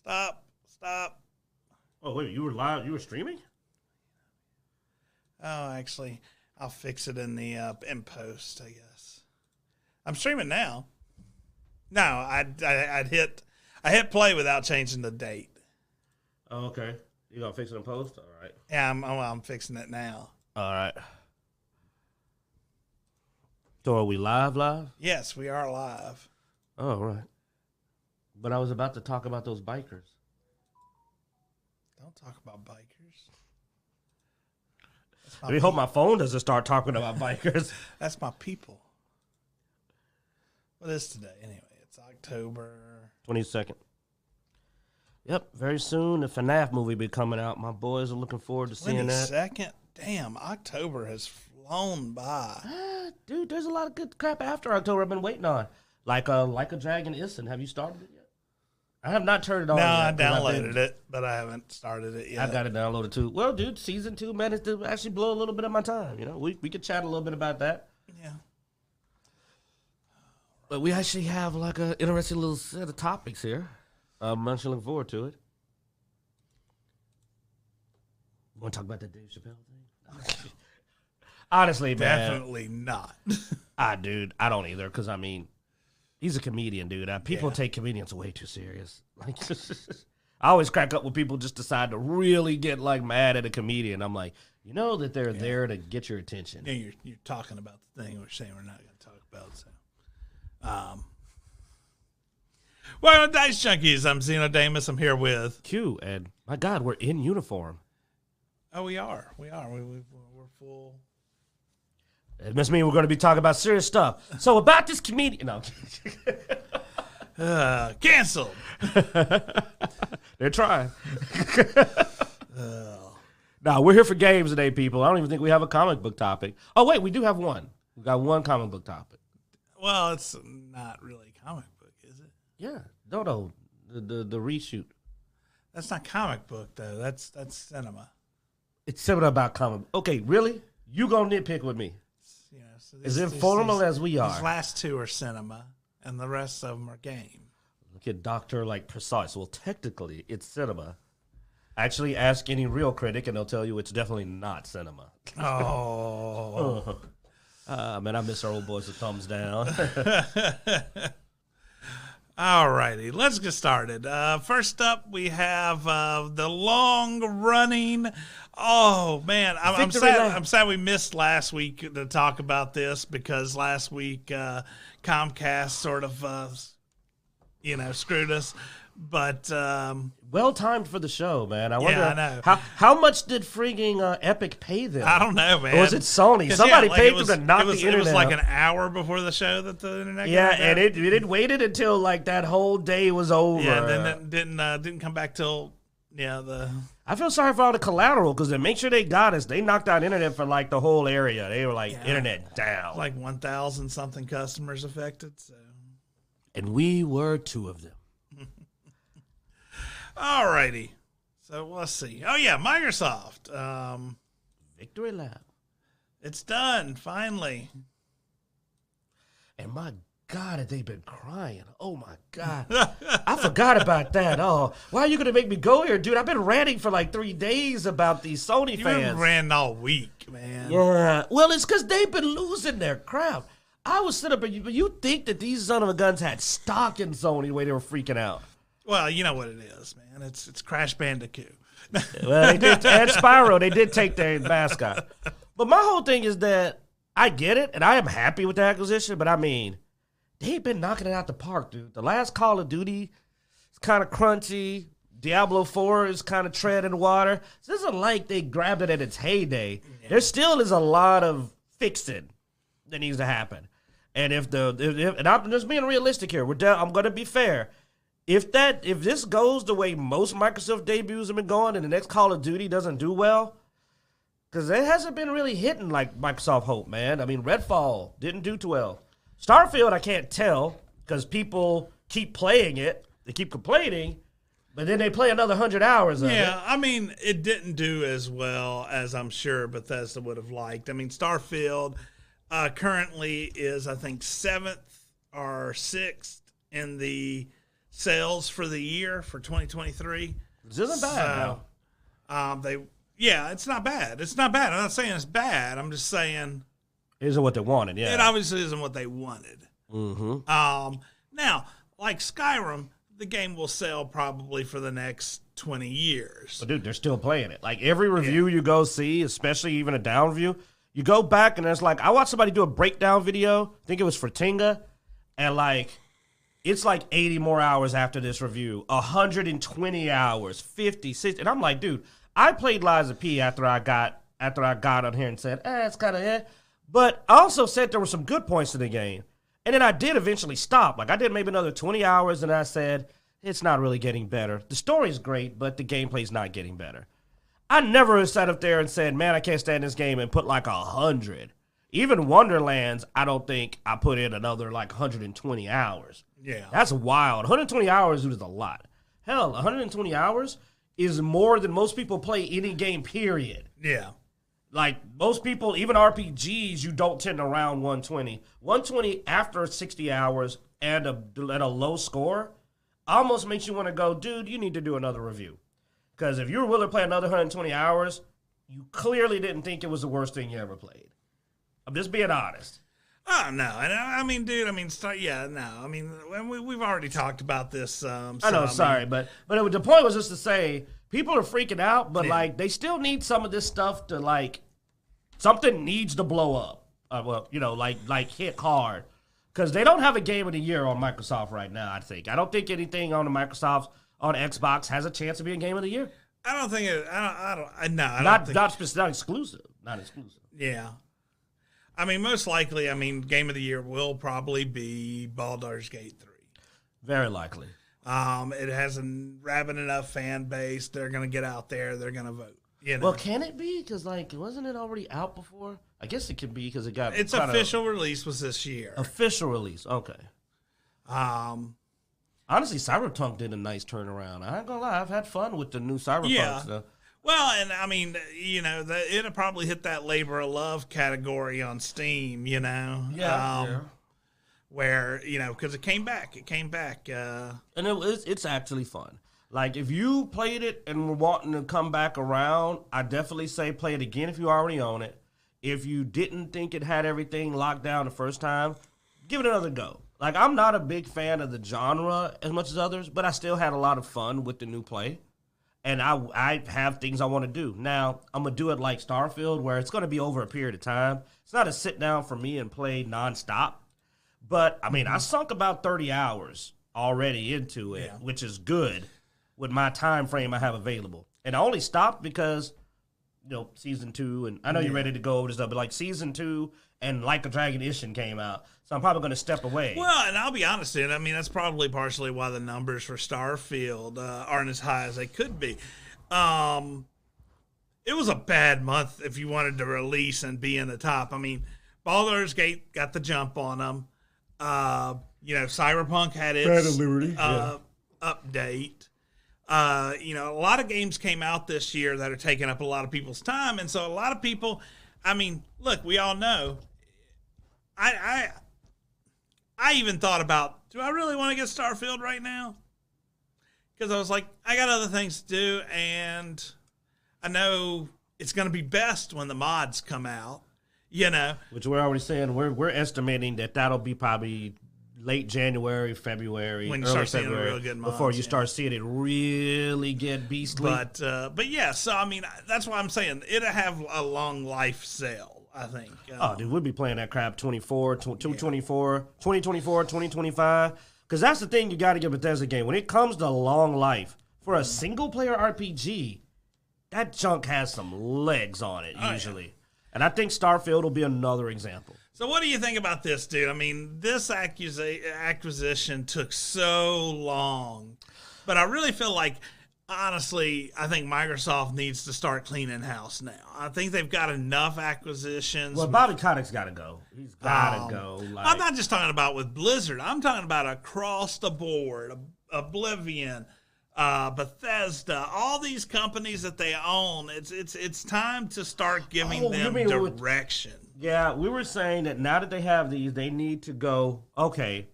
Stop. Oh, wait, you were live? You were streaming? Oh, actually, I'll fix it in the in post, I guess. I'm streaming now. No, I hit play without changing the date. Oh, okay. You gonna fix it in post? All right. Yeah, I'm fixing it now. All right. So are we live? Yes, we are live. Oh, all right. But I was about to talk about those bikers. Don't talk about bikers. I hope my phone doesn't start talking about bikers. That's my people. What is today? Anyway, it's October 22nd. Yep, very soon the FNAF movie be coming out. My boys are looking forward to seeing that. 22nd? Damn, October has flown by. Dude, there's a lot of good crap after October I've been waiting on. Like a Dragon Isn't. Have you started it yet? I have not turned it on No, yet. I downloaded it, but I haven't started it yet. I got it downloaded too. Well, dude, season 2 managed to actually blow a little bit of my time. You know, we could chat a little bit about that. Yeah. But we actually have like an interesting little set of topics here. I'm actually looking forward to it. You want to talk about that Dave Chappelle thing? Honestly, man. Definitely not. Dude, I don't either, because, I mean, he's a comedian, dude. People take comedians way too serious. Like, I always crack up when people just decide to really get, like, mad at a comedian. I'm like, you know that they're there to get your attention. Yeah, you're talking about the thing we're saying we're not going to talk about, so. Welcome to Dicejunkies. I'm Xenodamus. I'm here with Q, and my God, we're in uniform. Oh, we are. We're full. It must mean we're going to be talking about serious stuff. So about this comedian, no. Canceled. They're trying. Nah, we're here for games today, people. I don't even think we have a comic book topic. Oh wait, we do have one. We got one comic book topic. Well, it's not really a comic book, is it? Yeah, no, the reshoot. That's not comic book though. That's cinema. It's similar about comic. Okay, really? You gonna nitpick with me? You know, so as informal as we are. These last two are cinema, and the rest of them are game. Look at Dr. like Precise. Well, technically, it's cinema. Actually, ask any real critic, and they'll tell you it's definitely not cinema. Oh. Man, I miss our old boys with thumbs down. All righty, let's get started. First up, we have the long-running. Oh man, I'm sad we missed last week to talk about this because last week Comcast sort of screwed us. But well timed for the show, man. I wonder I know. how much did freaking Epic pay them? I don't know, man. Or was it Sony? Somebody paid them to knock the internet. It was like an hour before the show that the internet. Yeah, and it waited until like that whole day was over. Yeah, then it didn't come back till I feel sorry for all the collateral because to make sure they got us, they knocked out internet for like the whole area. They were like internet down. Like 1,000 something customers affected. So, and we were 2 of them. All righty. So let's see. Oh yeah, Microsoft. Victory lap. It's done finally. And my God, have they been crying? Oh my God, I forgot about that. Oh, why are you gonna make me go here, dude? I've been ranting for like 3 days about these Sony fans. You've been ranting all week, man. Yeah. Well, it's because they've been losing their crowd. I was sitting up, but you think that these son of a guns had stock in Sony the way they were freaking out? Well, you know what it is, man. It's Crash Bandicoot. Well, they did, and Spyro, they did take their mascot. But my whole thing is that I get it, and I am happy with the acquisition, but I mean, they've been knocking it out the park, dude. The last Call of Duty is kind of crunchy. Diablo 4 is kind of treading water. So this isn't like they grabbed it at its heyday. Yeah. There still is a lot of fixing that needs to happen. And if I'm just being realistic here, I'm going to be fair. If this goes the way most Microsoft debuts have been going and the next Call of Duty doesn't do well, because it hasn't been really hitting like Microsoft hoped, man. I mean, Redfall didn't do too well. Starfield, I can't tell because people keep playing it. They keep complaining, but then they play another 100 hours of it. Yeah, I mean, it didn't do as well as I'm sure Bethesda would have liked. I mean, Starfield currently is, I think, 7th or 6th in the sales for the year for 2023. This isn't bad. It's not bad. It's not bad. I'm not saying it's bad. I'm just saying it isn't what they wanted. Yeah, it obviously isn't what they wanted. Mm-hmm. Now, like Skyrim, the game will sell probably for the next 20 years. But dude, they're still playing it. Like every review you go see, especially even a down review, you go back and there's like, I watched somebody do a breakdown video. I think it was for Tinga, and like it's like 80 more hours after this review, 120 hours, 50, 60. And I'm like, dude, I played Lies of P after I got on here and said, it's kind of eh. But I also said there were some good points to the game. And then I did eventually stop. Like I did maybe another 20 hours and I said, it's not really getting better. The story's great, but the gameplay's not getting better. I never sat up there and said, man, I can't stand this game and put like 100. Even Wonderlands, I don't think I put in another like 120 hours. Yeah. That's wild. 120 hours is a lot. Hell, 120 hours is more than most people play any game, period. Yeah. Like, most people, even RPGs, you don't tend around 120. 120 after 60 hours and at a low score almost makes you want to go, dude, you need to do another review. Because if you were willing to play another 120 hours, you clearly didn't think it was the worst thing you ever played. I'm just being honest. Oh, no. I mean, dude, I mean, no. I mean, we've already talked about this. I know, sorry, but the point was just to say, people are freaking out, but, like, they still need some of this stuff to, like, something needs to blow up. Like hit hard. Because they don't have a game of the year on Microsoft right now, I think. I don't think anything on the Microsoft, on Xbox, has a chance to be a game of the year. I don't think it, Not exclusive. Not exclusive. Yeah. I mean, most likely, game of the year will probably be Baldur's Gate 3. Very likely. It has a rabid enough fan base. They're going to get out there. They're going to vote. You know? Well, can it be? Because, like, wasn't it already out before? I guess it could be because it got... Its official release was this year. Official release, okay. Honestly, Cyberpunk did a nice turnaround. I ain't gonna lie, I've had fun with the new Cyberpunk stuff. Well, and I mean, it'll probably hit that labor of love category on Steam, Yeah. Where, because it came back. And it's actually fun. Like, if you played it and were wanting to come back around, I definitely say play it again if you already own it. If you didn't think it had everything locked down the first time, give it another go. Like, I'm not a big fan of the genre as much as others, but I still had a lot of fun with the new play. And I have things I want to do. Now, I'm going to do it like Starfield, where it's going to be over a period of time. It's not a sit down for me and play nonstop. But, I mean, I sunk about 30 hours already into it, which is good with my time frame I have available. And I only stopped because, Season 2, and I know you're ready to go over this stuff, but like Season 2 and Like a Dragon Ishin came out, so I'm probably going to step away. Well, and I'll be honest, dude, that's probably partially why the numbers for Starfield aren't as high as they could be. It was a bad month if you wanted to release and be in the top. I mean, Baldur's Gate got the jump on them. Cyberpunk had its update. A lot of games came out this year that are taking up a lot of people's time. And so a lot of people, look, we all know, I even thought about, do I really want to get Starfield right now? Because I was like, I got other things to do, and I know it's going to be best when the mods come out, Which we're already saying, we're estimating that'll be probably late January, February, when you early start seeing February, the real good mods, before you start seeing it really get beastly. But yeah, so that's why I'm saying it'll have a long life sale, I think. Dude, we'll be playing that crap 2024, 2025. Because that's the thing you got to give Bethesda game. When it comes to long life, for a single-player RPG, that junk has some legs on it, usually. Yeah. And I think Starfield will be another example. So what do you think about this, dude? This acquisition took so long. But I really feel like, honestly, I think Microsoft needs to start cleaning house now. I think they've got enough acquisitions. Well, Bobby Kotick's got to go. He's got to go. I'm not just talking about with Blizzard. I'm talking about across the board. Oblivion, Bethesda, all these companies that they own. It's time to start giving them direction. Yeah, we were saying that now that they have these, they need to go, okay,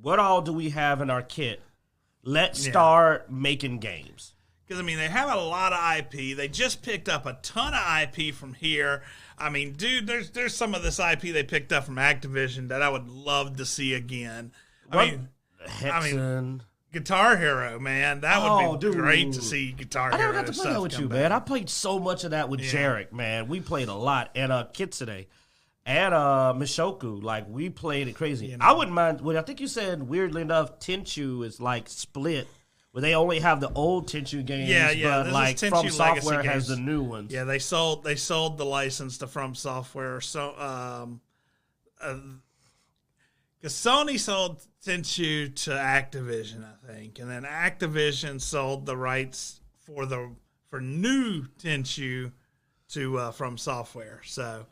what all do we have in our kit Let's start making games. Because, I mean, they have a lot of IP. They just picked up a ton of IP from here. I mean, dude, there's some of this IP they picked up from Activision that I would love to see again. I mean, Guitar Hero, man. That would be great to see Guitar Hero. I never got to play that with you, man. I played so much of that with Jarek, man. We played a lot. And Kitsune and Mishoku. Like, we played it crazy. You know? I wouldn't mind. Well, I think you said, weirdly enough, Tenchu is, like, split. Where they only have the old Tenchu games, but like From Software has the new ones. Yeah, they sold the license to From Software. So, because Sony sold Tenchu to Activision, I think, and then Activision sold the rights for new Tenchu to From Software. So.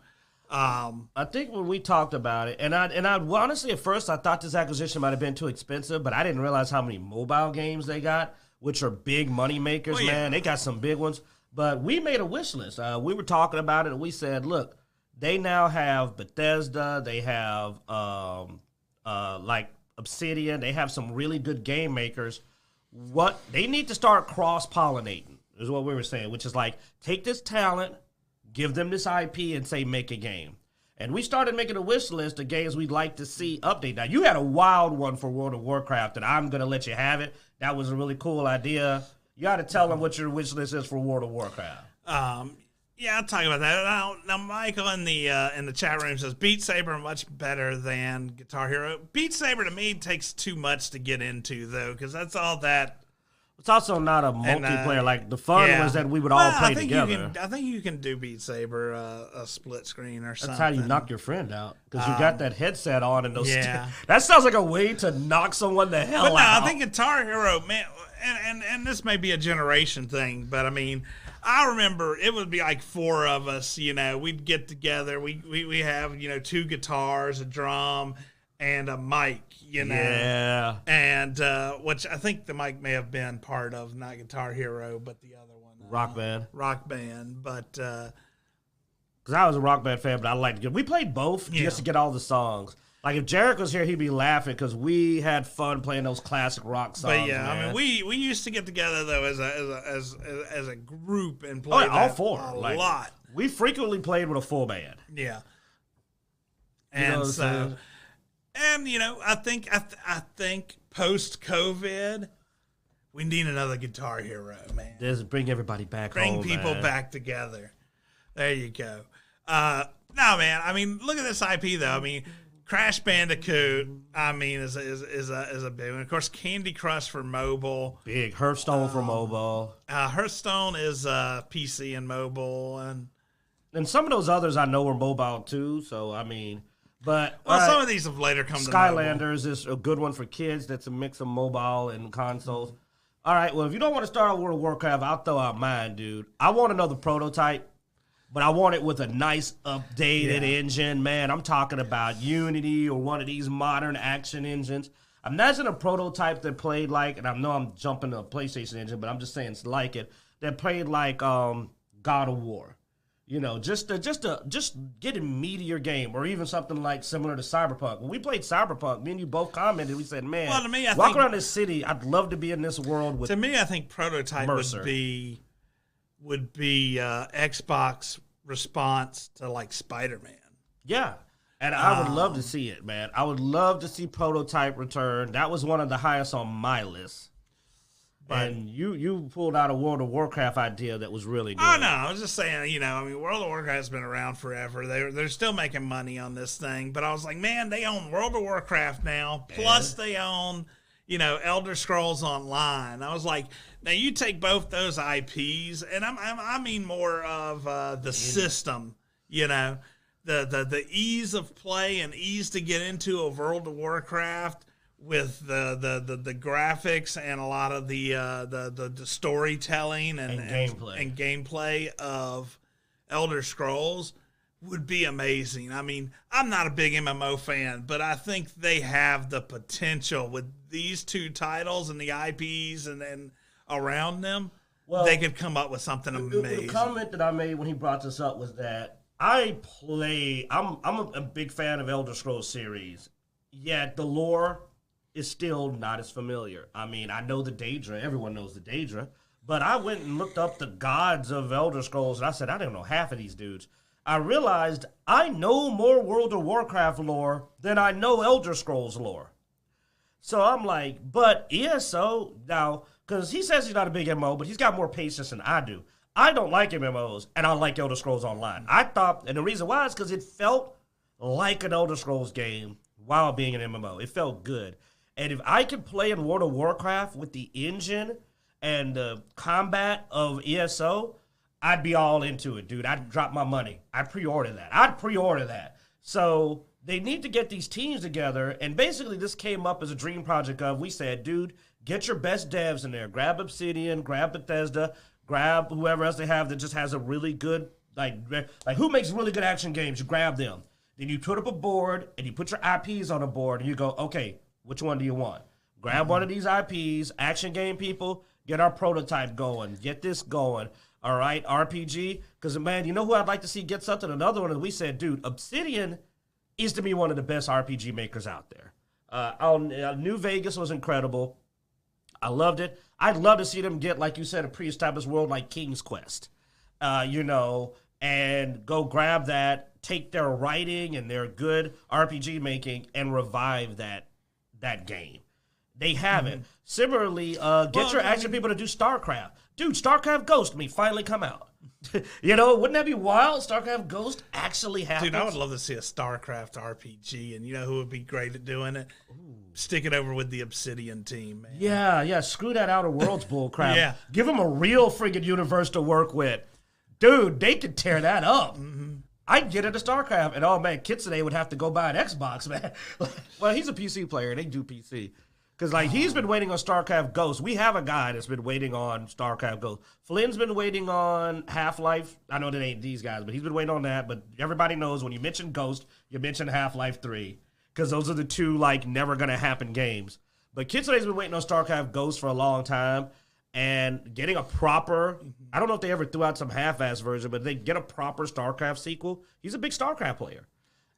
I think when we talked about it, and I honestly at first I thought this acquisition might have been too expensive, but I didn't realize how many mobile games they got, which are big money makers, man. They got some big ones. But we made a wish list. We were talking about it, and we said, look, they now have Bethesda, they have like Obsidian, they have some really good game makers. What they need to start cross-pollinating is what we were saying, which is like take this talent, give them this IP and say, make a game. And we started making a wish list of games we'd like to see update. Now, you had a wild one for World of Warcraft, and I'm going to let you have it. That was a really cool idea. You got to tell them what your wish list is for World of Warcraft. Yeah, I'll talk about that. Now Michael in the chat room says, Beat Saber much better than Guitar Hero. Beat Saber, to me, takes too much to get into, though, because that's all that. It's also not a multiplayer. Like, the fun was that we would all play together. I think you can do Beat Saber a split screen or something. That's how you knock your friend out. Because you got that headset on and those that sounds like a way to knock someone the hell out. I think Guitar Hero, man, and this may be a generation thing, but, I mean, I remember it would be like four of us, you know. We'd get together. We have, you know, two guitars, a drum, and a mic. You know, and which I think the mic may have been part of, not Guitar Hero, but the other one, Rock Band. But because I was a Rock Band fan, but I liked it. We played both just to get all the songs. Like if Jarek was here, he'd be laughing because we had fun playing those classic rock songs. But yeah, man. I mean, we used to get together though as a group and play all four a lot. We frequently played with a full band. Yeah, and so. And, you know, I think post-COVID, we need another Guitar Hero, man. Just bring everybody back home, Bring people back together. There you go. No, man, I mean, look at this IP, though. I mean, Crash Bandicoot, I mean, is a big one. Of course, Candy Crush for mobile. Big. Hearthstone for mobile. Hearthstone is PC and mobile. And some of those others I know are mobile, too, so, I mean... But some of these have later come to Skylanders is a good one for kids. That's a mix of mobile and consoles. All right, well, if you don't want to start on World of Warcraft, I'll throw out mine, dude. I want another prototype, but I want it with a nice updated engine. Man, I'm talking about Unity or one of these modern action engines. Imagine a prototype that played like, and I know I'm jumping to a PlayStation engine, but I'm just saying it's like it, that played like God of War. You know, just get a meatier game, or even something like similar to Cyberpunk. When we played Cyberpunk, me and you both commented. We said, "Man, well, to me, walk around this city. I'd love to be in this world." With to me, I think prototype would be Xbox response to like Spider-Man. Yeah, and I would love to see it, man. I would love to see prototype return. That was one of the highest on my list. And you pulled out a World of Warcraft idea that was really good. Oh, no. I was just saying, you know, I mean, World of Warcraft has been around forever. They're still making money on this thing. But I was like, man, they own World of Warcraft now. Plus they own, you know, Elder Scrolls Online. I was like, now you take both those IPs, and I mean more of the system, you know, the ease of play and ease to get into a World of Warcraft. With the graphics and a lot of the storytelling and gameplay of Elder Scrolls would be amazing. I mean, I'm not a big MMO fan, but I think they have the potential with these two titles and the IPs and around them. Well, they could come up with something amazing. The comment that I made when he brought this up was that I'm a big fan of Elder Scrolls series. Yeah, the lore is still not as familiar. I mean, I know the Daedra. Everyone knows the Daedra. But I went and looked up the gods of Elder Scrolls, and I said, I don't know half of these dudes. I realized I know more World of Warcraft lore than I know Elder Scrolls lore. So I'm like, but ESO, now, because he says he's not a big MMO, but he's got more patience than I do. I don't like MMOs, and I like Elder Scrolls Online. I thought, and the reason why is because it felt like an Elder Scrolls game while being an MMO. It felt good. And if I could play in World of Warcraft with the engine and the combat of ESO, I'd be all into it, dude. I'd drop my money. I'd pre-order that. So they need to get these teams together, and basically this came up as a dream project of, we said, dude, get your best devs in there. Grab Obsidian, grab Bethesda, grab whoever else they have that just has a really good, like who makes really good action games, you grab them. Then you put up a board, and you put your IPs on a board, and you go, okay, which one do you want? Grab one of these IPs, action game people, get our prototype going, get this going. All right, RPG, because, man, you know who I'd like to see get something? Another one, and we said, dude, Obsidian is to be one of the best RPG makers out there. New Vegas was incredible. I loved it. I'd love to see them get, like you said, a pre-established world like King's Quest, and go grab that, take their writing and their good RPG making, and revive that game. They haven't. Similarly, get your action people to do StarCraft. Dude, StarCraft Ghost finally come out. Wouldn't that be wild? StarCraft Ghost actually happens. Dude, I would love to see a StarCraft RPG, and you know who would be great at doing it? Ooh. Stick it over with the Obsidian team, man. Yeah, screw that Outer Worlds bull crap. Yeah. Give them a real friggin' universe to work with. Dude, they could tear that up. Mm-hmm. I'd get into StarCraft, and oh man, Kitsune would have to go buy an Xbox, man. Well, he's a PC player, they do PC. Because, he's been waiting on StarCraft Ghost. We have a guy that's been waiting on StarCraft Ghost. Flynn's been waiting on Half-Life. I know that ain't these guys, but he's been waiting on that. But everybody knows when you mention Ghost, you mention Half-Life 3. Because those are the two, never-gonna-happen games. But Kitsune's been waiting on StarCraft Ghost for a long time. And getting a proper... I don't know if they ever threw out some half-ass version, but they get a proper StarCraft sequel. He's a big StarCraft player.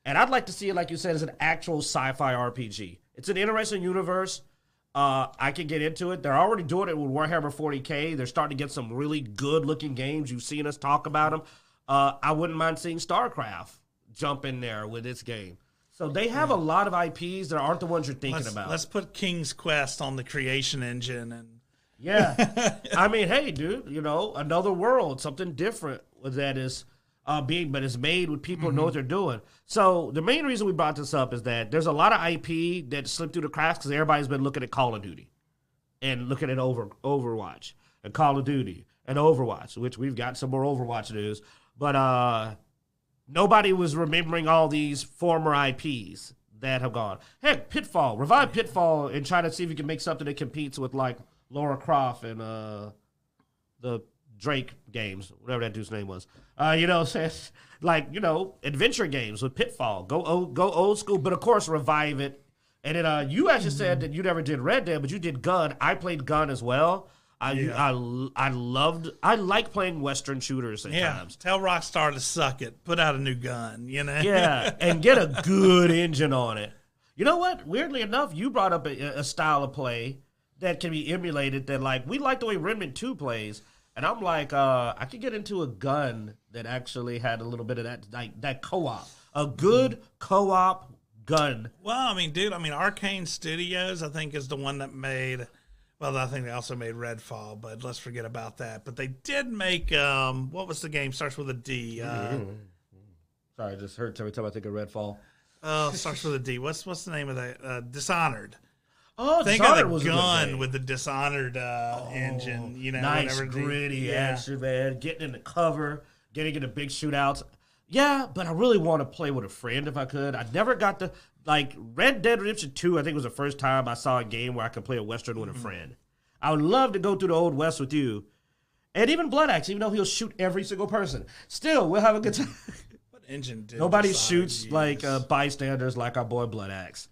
And I'd like to see it, like you said, as an actual sci-fi RPG. It's an interesting universe. I can get into it. They're already doing it with Warhammer 40K. They're starting to get some really good-looking games. You've seen us talk about them. I wouldn't mind seeing StarCraft jump in there with its game. So they have a lot of IPs that aren't the ones you're thinking about. Let's put King's Quest on the creation engine. Yeah. I mean, hey, dude, another world, something different that is... but it's made with people who know what they're doing. So the main reason we brought this up is that there's a lot of IP that slipped through the cracks because everybody's been looking at Call of Duty and looking at Overwatch and Call of Duty and Overwatch, which we've got some more Overwatch news. But nobody was remembering all these former IPs that have gone. Heck, Pitfall. Revive Pitfall and try to see if you can make something that competes with, Lara Croft and the Drake games, whatever that dude's name was. Adventure games with Pitfall. Go old school, but of course revive it. And then you actually said that you never did Red Dead, but you did Gun. I played Gun as well. I like playing Western shooters at times. Tell Rockstar to suck it. Put out a new gun, Yeah, and get a good engine on it. You know what? Weirdly enough, you brought up a style of play that can be emulated that, we like the way Remnant 2 plays. And I'm like, I could get into a gun that actually had a little bit of that co-op. A good co-op gun. Well, Arcane Studios, I think, is the one that made... Well, I think they also made Redfall, but let's forget about that. But they did make... what was the game? Starts with a D. Sorry, I just heard every time I think of Redfall. Starts with a D. What's the name of that? Dishonored. Oh, think of the gun with the Dishonored engine, nice gritty action, man. Getting in the cover, getting into big shootouts. Yeah, but I really want to play with a friend if I could. I never got to Red Dead Redemption 2. I think was the first time I saw a game where I could play a Western with a friend. I would love to go through the Old West with you, and even Bloodaxe, even though he'll shoot every single person. Still, we'll have a good time. What engine did nobody shoots bystanders like our boy Bloodaxe.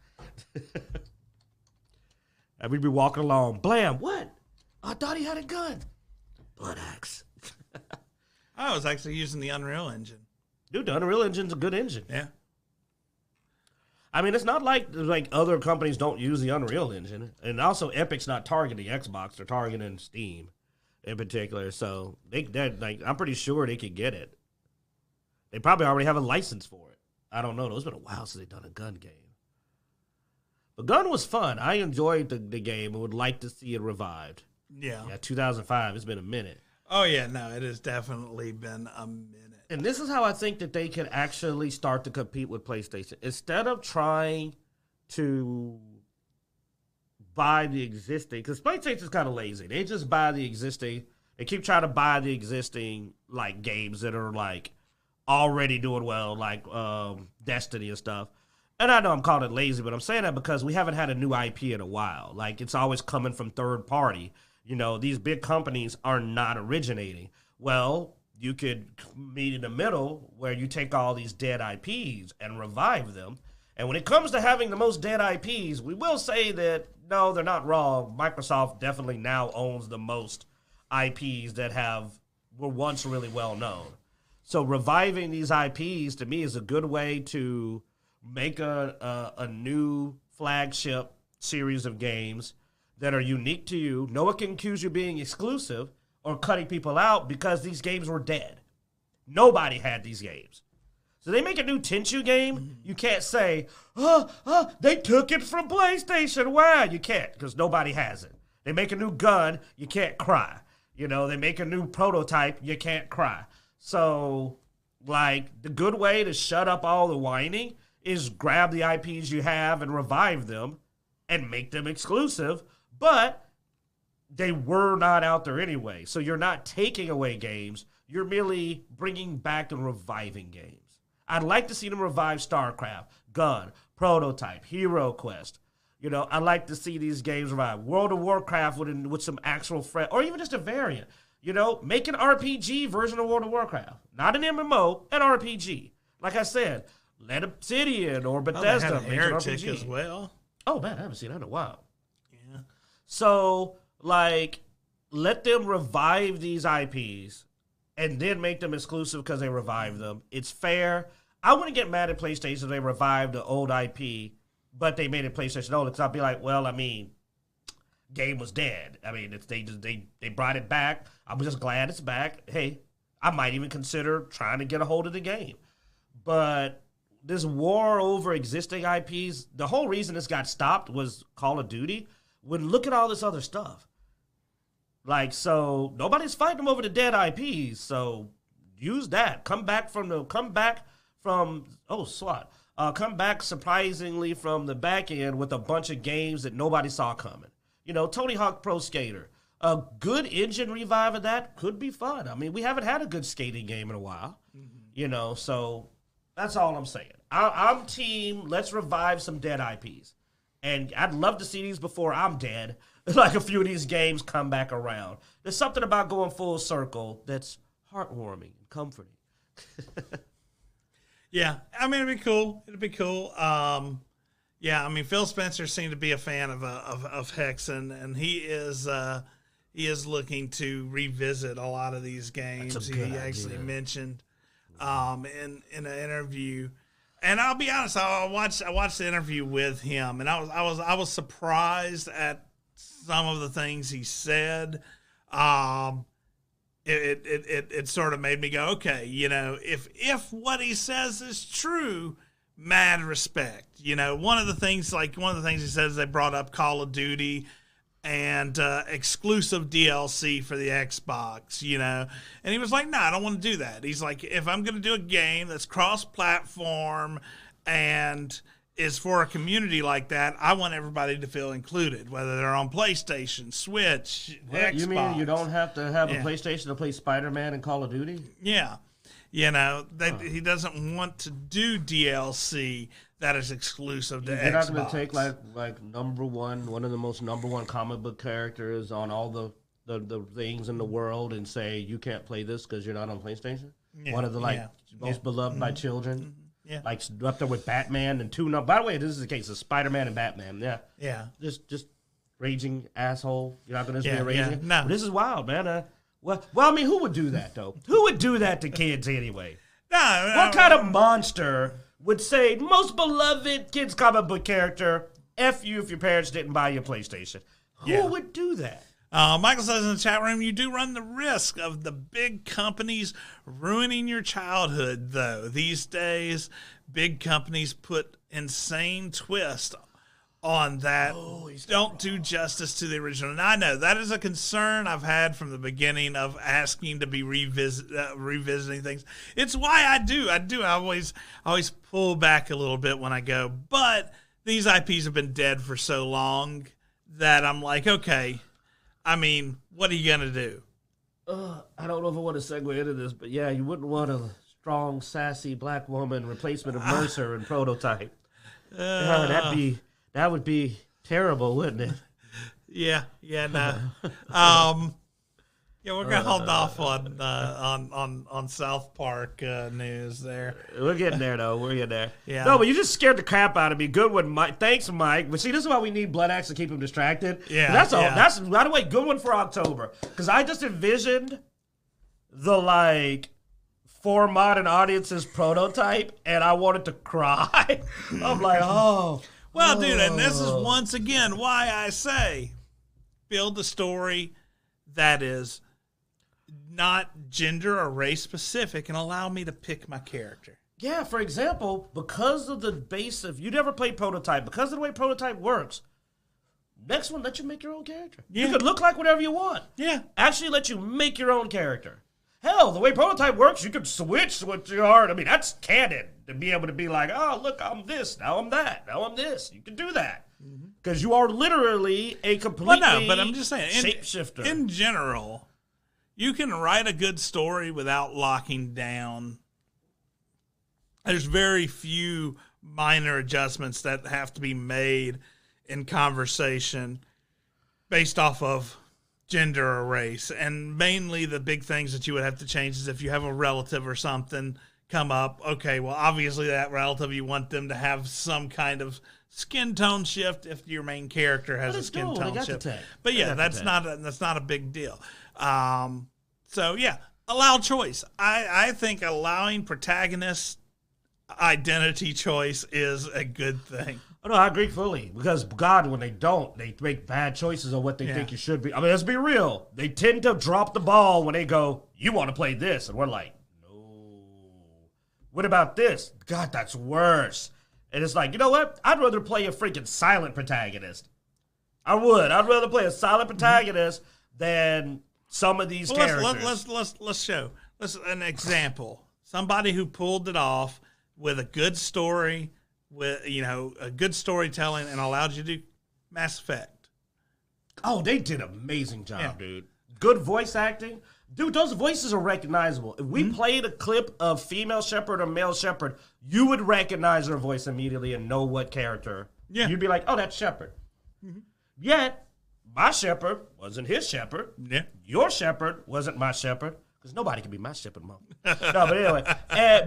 And we'd be walking along. Blam, what? I thought he had a gun. Bloodaxe. I was actually using the Unreal Engine. Dude, the Unreal Engine's a good engine. Yeah. I mean, it's not like other companies don't use the Unreal Engine, and also Epic's not targeting Xbox; they're targeting Steam, in particular. So I'm pretty sure they could get it. They probably already have a license for it. I don't know. It's been a while since they've done a gun game. But Gun was fun. I enjoyed the game and would like to see it revived. Yeah. Yeah, 2005. It's been a minute. Oh, yeah. No, it has definitely been a minute. And this is how I think that they can actually start to compete with PlayStation. Instead of trying to buy the existing, because PlayStation's kind of lazy. They just buy the existing. They keep trying to buy the existing like games that are like already doing well, like Destiny and stuff. And I know I'm calling it lazy, but I'm saying that because we haven't had a new IP in a while. Like, it's always coming from third party. You know, these big companies are not originating. Well, you could meet in the middle where you take all these dead IPs and revive them. And when it comes to having the most dead IPs, we will say that, no, they're not wrong. Microsoft definitely now owns the most IPs that were once really well known. So reviving these IPs, to me, is a good way to make a new flagship series of games that are unique to you. No one can accuse you of being exclusive or cutting people out because these games were dead. Nobody had these games. So they make a new Tenchu game, you can't say, they took it from PlayStation. Wow, you can't, because nobody has it. They make a new gun, you can't cry. You know, they make a new prototype, you can't cry. So, like, the good way to shut up all the whining is grab the IPs you have and revive them and make them exclusive, but they were not out there anyway. So you're not taking away games, you're merely bringing back and reviving games. I'd like to see them revive StarCraft, Gun, Prototype, Hero Quest. You know, I'd like to see these games revive. World of Warcraft with some actual or even just a variant. You know, make an RPG version of World of Warcraft. Not an MMO, an RPG. Like I said, let Obsidian or Bethesda make an RPG as well. Oh, man, I haven't seen that in a while. Yeah. So, like, let them revive these IPs and then make them exclusive because they revived them. It's fair. I wouldn't get mad at PlayStation if they revived the old IP, but they made it PlayStation only, because I'd be like, well, I mean, game was dead. I mean, they brought it back. I'm just glad it's back. Hey, I might even consider trying to get a hold of the game. But this war over existing IPs, the whole reason this got stopped was Call of Duty. When look at all this other stuff. Like, so nobody's fighting them over the dead IPs. So use that. Come back surprisingly from the back end with a bunch of games that nobody saw coming. You know, Tony Hawk Pro Skater. A good engine revive of that could be fun. I mean, we haven't had a good skating game in a while. Mm-hmm. You know, so that's all I'm saying. I'm team, let's revive some dead IPs. And I'd love to see these before I'm dead. Like a few of these games come back around. There's something about going full circle that's heartwarming and comforting. Yeah, I mean, it'd be cool. Yeah, I mean, Phil Spencer seemed to be a fan of Hexen, and he is looking to revisit a lot of these games. He actually mentioned in an interview, and I'll be honest, I watched the interview with him, and I was surprised at some of the things he said. It sort of made me go, okay, you know, if what he says is true, mad respect. You know, one of the things he says, they brought up Call of Duty and exclusive DLC for the Xbox, you know, and he was like, no, I don't want to do that. He's like, if I'm going to do a game that's cross-platform and is for a community like that, I want everybody to feel included, whether they're on PlayStation, Switch, Xbox. You mean you don't have to have a PlayStation to play Spider-Man and Call of Duty? Yeah. You know, he doesn't want to do DLC that is exclusive to Xbox. You're not going to take like one of the most number one comic book characters on all the things in the world and say you can't play this because you're not on PlayStation? Yeah. One of the most beloved by children? Mm-hmm. Yeah. Like up there with Batman and two. By the way, this is the case of Spider-Man and Batman. Yeah. Yeah. Just raging asshole. You're not going to be a raging. Yeah. No. But this is wild, man. Well, I mean, who would do that, though? Who would do that to kids anyway? No. What kind of monster would say most beloved kids comic book character, F you if your parents didn't buy you a PlayStation. Who would do that? Michael says in the chat room, you do run the risk of the big companies ruining your childhood, though. These days, big companies put insane twist on that. Don't do justice to the original. And I know that is a concern I've had from the beginning of asking to be revisiting things. It's why I do. I always pull back a little bit when I go, but these IPs have been dead for so long that I'm like, okay, I mean, what are you going to do? I don't know if I want to segue into this, but yeah, you wouldn't want a strong, sassy black woman replacement of Mercer and Prototype. That would be terrible, wouldn't it? Yeah, no. Yeah, we're gonna hold off on South Park news there. We're getting there though. We're getting there. Yeah. No, but you just scared the crap out of me. Good one, Mike. Thanks, Mike. But see, this is why we need Bloodaxe to keep him distracted. Yeah. That's by the way, good one for October. Because I just envisioned the for modern audiences Prototype, and I wanted to cry. I'm like, oh. Well, dude, and this is once again why I say build the story that is not gender or race specific and allow me to pick my character. Yeah, for example, because of the base of, you never played Prototype, because of the way Prototype works, next one, let you make your own character. Yeah. You could look like whatever you want. Yeah. Actually let you make your own character. Hell, the way Prototype works, you could switch what you are. I mean, that's canon, to be able to be like, oh, look, I'm this, now I'm that, now I'm this. You can do that. Because you are literally a completely but I'm just saying, shapeshifter. In general, you can write a good story without locking down. There's very few minor adjustments that have to be made in conversation based off of gender or race. And mainly the big things that you would have to change is if you have a relative or something come up. Okay, well, obviously that relative, you want them to have some kind of skin tone shift if your main character has a skin tone shift. But yeah, that's not a big deal. So yeah, allow choice. I think allowing protagonist identity choice is a good thing. Oh, no, I agree fully. Because God, when they don't, they make bad choices on what they think you should be. I mean, let's be real. They tend to drop the ball when they go, you want to play this, and we're like, no. What about this? God, that's worse. And it's like, you know what? I'd rather play a freaking silent protagonist. I would. I'd rather play a silent protagonist than some of these characters. Let's show. Let's an example. Somebody who pulled it off with a good story, with a good storytelling, and allowed you to do Mass Effect. Oh, they did an amazing job, dude. Good voice acting. Dude, those voices are recognizable. If we played a clip of female Shepard or male Shepard, you would recognize her voice immediately and know what character. Yeah. You'd be like, oh, that's Shepard. Yet, my Shepard wasn't his Shepard. Yeah. Your Shepard wasn't my Shepard. Because nobody can be my Shepard, Mom. No, but anyway.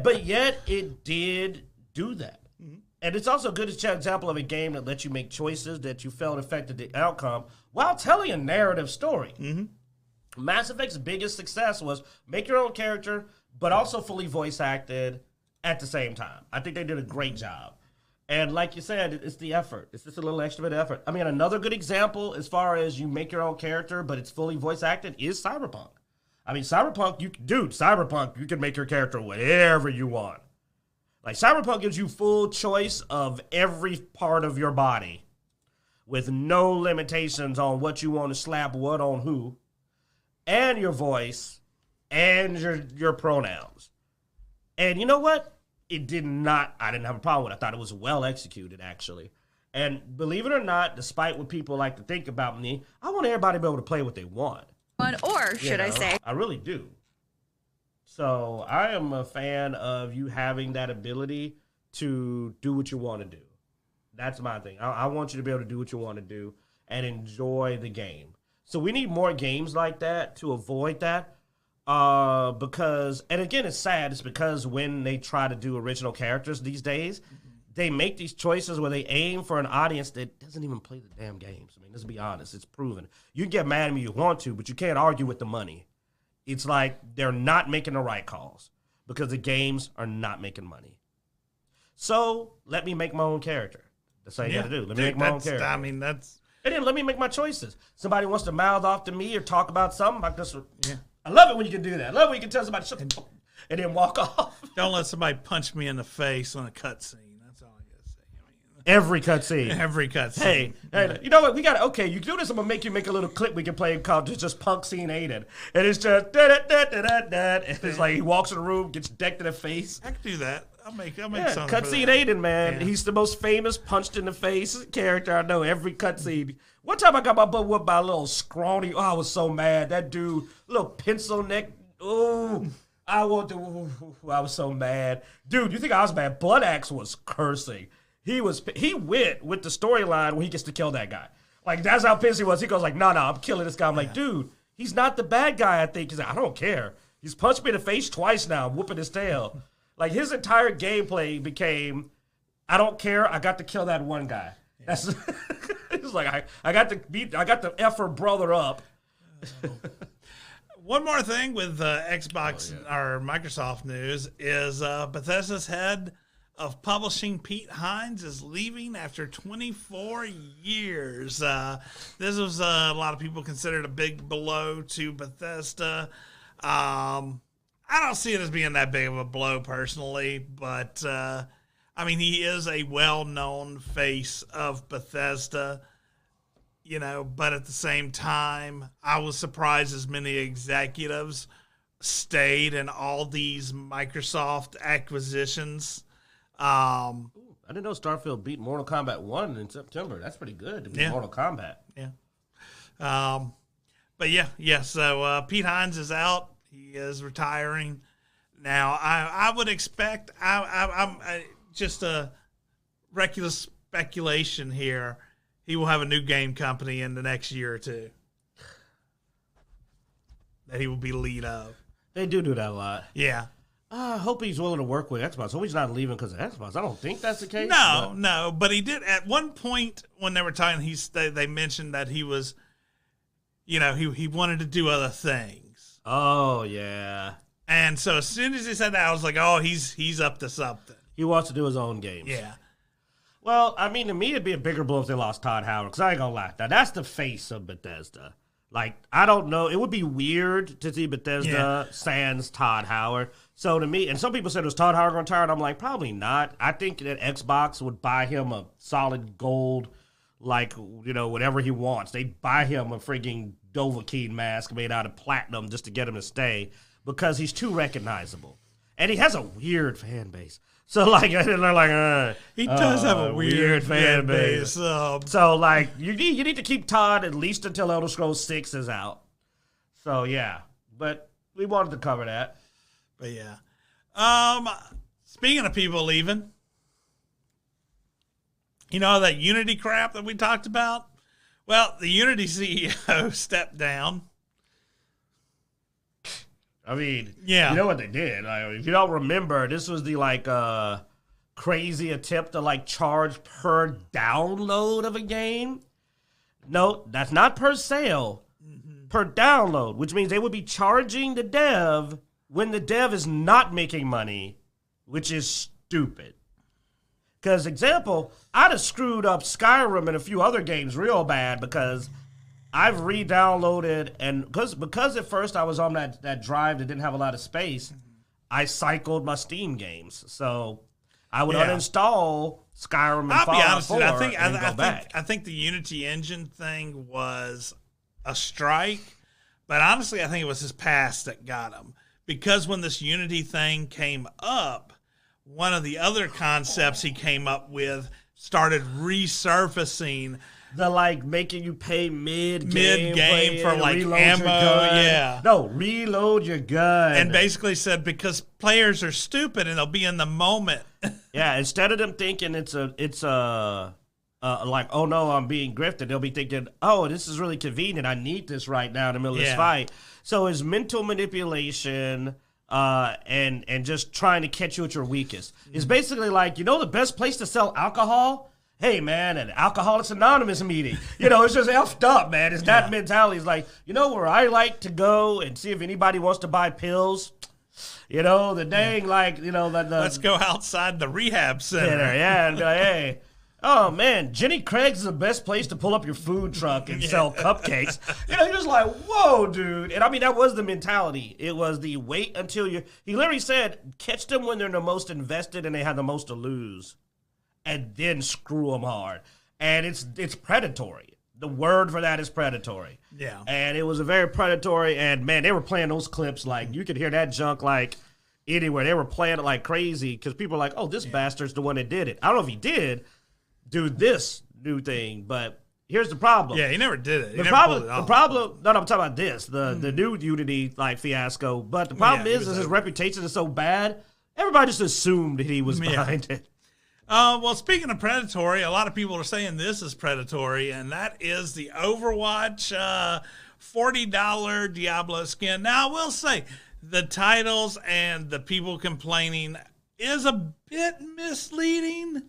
But yet, it did do that. And it's also a good example of a game that lets you make choices that you felt affected the outcome while telling a narrative story. Mass Effect's biggest success was make your own character, but also fully voice acted at the same time. I think they did a great job. And like you said, it's the effort. It's just a little extra bit of effort. I mean, another good example as far as you make your own character, but it's fully voice acted, is Cyberpunk. I mean, Cyberpunk, you can make your character whatever you want. Like, Cyberpunk gives you full choice of every part of your body with no limitations on what you want to slap what on who, and your voice, and your pronouns. And you know what? I didn't have a problem with it. I thought it was well executed, actually. And believe it or not, despite what people like to think about me, I want everybody to be able to play what they want. Or should I say? I really do. So I am a fan of you having that ability to do what you want to do. That's my thing. I want you to be able to do what you want to do and enjoy the game. So we need more games like that to avoid that. Because, and again, it's sad. It's because when they try to do original characters these days, they make these choices where they aim for an audience that doesn't even play the damn games. I mean, let's be honest. It's proven. You can get mad at me if you want to, but you can't argue with the money. It's like they're not making the right calls because the games are not making money. So let me make my own character. That's all you got to do. Let me make my own character. I mean, that's... And then let me make my choices. Somebody wants to mouth off to me or talk about something. I love it when you can do that. I love it when you can tell somebody, shut the fuck, and then walk off. Don't let somebody punch me in the face on a cutscene. That's all I got to say. Every cutscene. Every cutscene. Hey, you know what? We got to, okay, you do this, I'm going to make a little clip we can play called just Punk Scene Aiden. And it's just, and it's like he walks in the room, gets decked in the face. I can do that. I'll make something. Cutscene Aiden, man. Yeah. He's the most famous punched in the face character I know. Every cutscene. One time I got my butt whooped by a little scrawny. Oh, I was so mad. That dude, little pencil neck. Oh, I was so mad. Dude, you think I was mad? Bloodaxe was cursing. He went with the storyline where he gets to kill that guy. Like, that's how pissed he was. He goes like, no, I'm killing this guy. I'm like, dude, he's not the bad guy, I think. He's like, I don't care. He's punched me in the face twice now. I'm whooping his tail. Like, his entire gameplay became, I don't care. I got to kill that one guy. That's it's like I got to F her brother up. One more thing with Xbox or Microsoft news is Bethesda's head of publishing, Pete Hines, is leaving after 24 years. This was a lot of people considered a big blow to Bethesda. I don't see it as being that big of a blow personally, but I mean, he is a well-known face of Bethesda, you know, but at the same time, I was surprised as many executives stayed in all these Microsoft acquisitions. I didn't know Starfield beat Mortal Kombat 1 in September. That's pretty good to beat Mortal Kombat. Yeah. So Pete Hines is out. He is retiring. Now, I would expect, I'm just a reckless speculation here, he will have a new game company in the next year or two that he will be lead of. They do that a lot. Yeah. I hope he's willing to work with Xbox. I hope he's not leaving because of Xbox. I don't think that's the case. No. But he did at one point when they were talking. They mentioned that he was, you know, he wanted to do other things. Oh yeah. And so as soon as he said that, I was like, oh, he's up to something. He wants to do his own games. Yeah. Well, I mean, to me, it'd be a bigger blow if they lost Todd Howard, because I ain't gonna lie. Now, that's the face of Bethesda. Like, I don't know. It would be weird to see Bethesda sans Todd Howard. So to me, and some people said, was Todd Howard going to retire? And I'm like, probably not. I think that Xbox would buy him a solid gold, like, you know, whatever he wants. They'd buy him a freaking Dovahkiin mask made out of platinum just to get him to stay, because he's too recognizable. And he has a weird fan base. So, like, they're like, he does have a weird fan base. So, like, you need to keep Todd at least until Elder Scrolls 6 is out. So, yeah. But we wanted to cover that. But, yeah. Speaking of people leaving, you know that Unity crap that we talked about? Well, the Unity CEO stepped down. I mean, yeah. You know what they did. Like, if you don't remember, this was the, like, crazy attempt to, like, charge per download of a game. No, that's not per sale. Mm-hmm. Per download, which means they would be charging the dev when the dev is not making money, which is stupid. Because, example, I'd have screwed up Skyrim and a few other games real bad because I've re-downloaded, and because at first I was on that drive that didn't have a lot of space, I cycled my Steam games. So I would uninstall Skyrim and Fallout 4 and go back. I think the Unity engine thing was a strike, but honestly I think it was his past that got him. Because when this Unity thing came up, one of the other concepts he came up with started resurfacing. The, like, making you pay mid-game for, like, ammo, yeah. No, reload your gun. And basically said because players are stupid and they'll be in the moment. Yeah, instead of them thinking it's like, oh, no, I'm being grifted, they'll be thinking, oh, this is really convenient. I need this right now in the middle of this fight. So it's mental manipulation and just trying to catch you at your weakest. It's basically like, you know the best place to sell alcohol? Hey, man, an Alcoholics Anonymous meeting. You know, it's just effed up, man. It's that mentality. It's like, you know where I like to go and see if anybody wants to buy pills? You know, the dang, like, you know, let's go outside the rehab center. Yeah, and be like, hey, oh, man, Jenny Craig's is the best place to pull up your food truck and sell cupcakes. You know, you're just like, whoa, dude. And I mean, that was the mentality. It was the wait until he literally said, catch them when they're the most invested and they have the most to lose, and then screw them hard. And it's predatory. The word for that is predatory. Yeah. And it was a very predatory, and man, they were playing those clips like you could hear that junk like anywhere. They were playing it like crazy because people are like, oh, this bastard's the one that did it. I don't know if he did do this new thing, but here's the problem. Yeah, he never did it. No, I'm talking about this, the new Unity like fiasco. But the problem is his reputation is so bad, everybody just assumed that he was behind it. Well, speaking of predatory, a lot of people are saying this is predatory, and that is the Overwatch $40 Diablo skin. Now, I will say the titles and the people complaining is a bit misleading.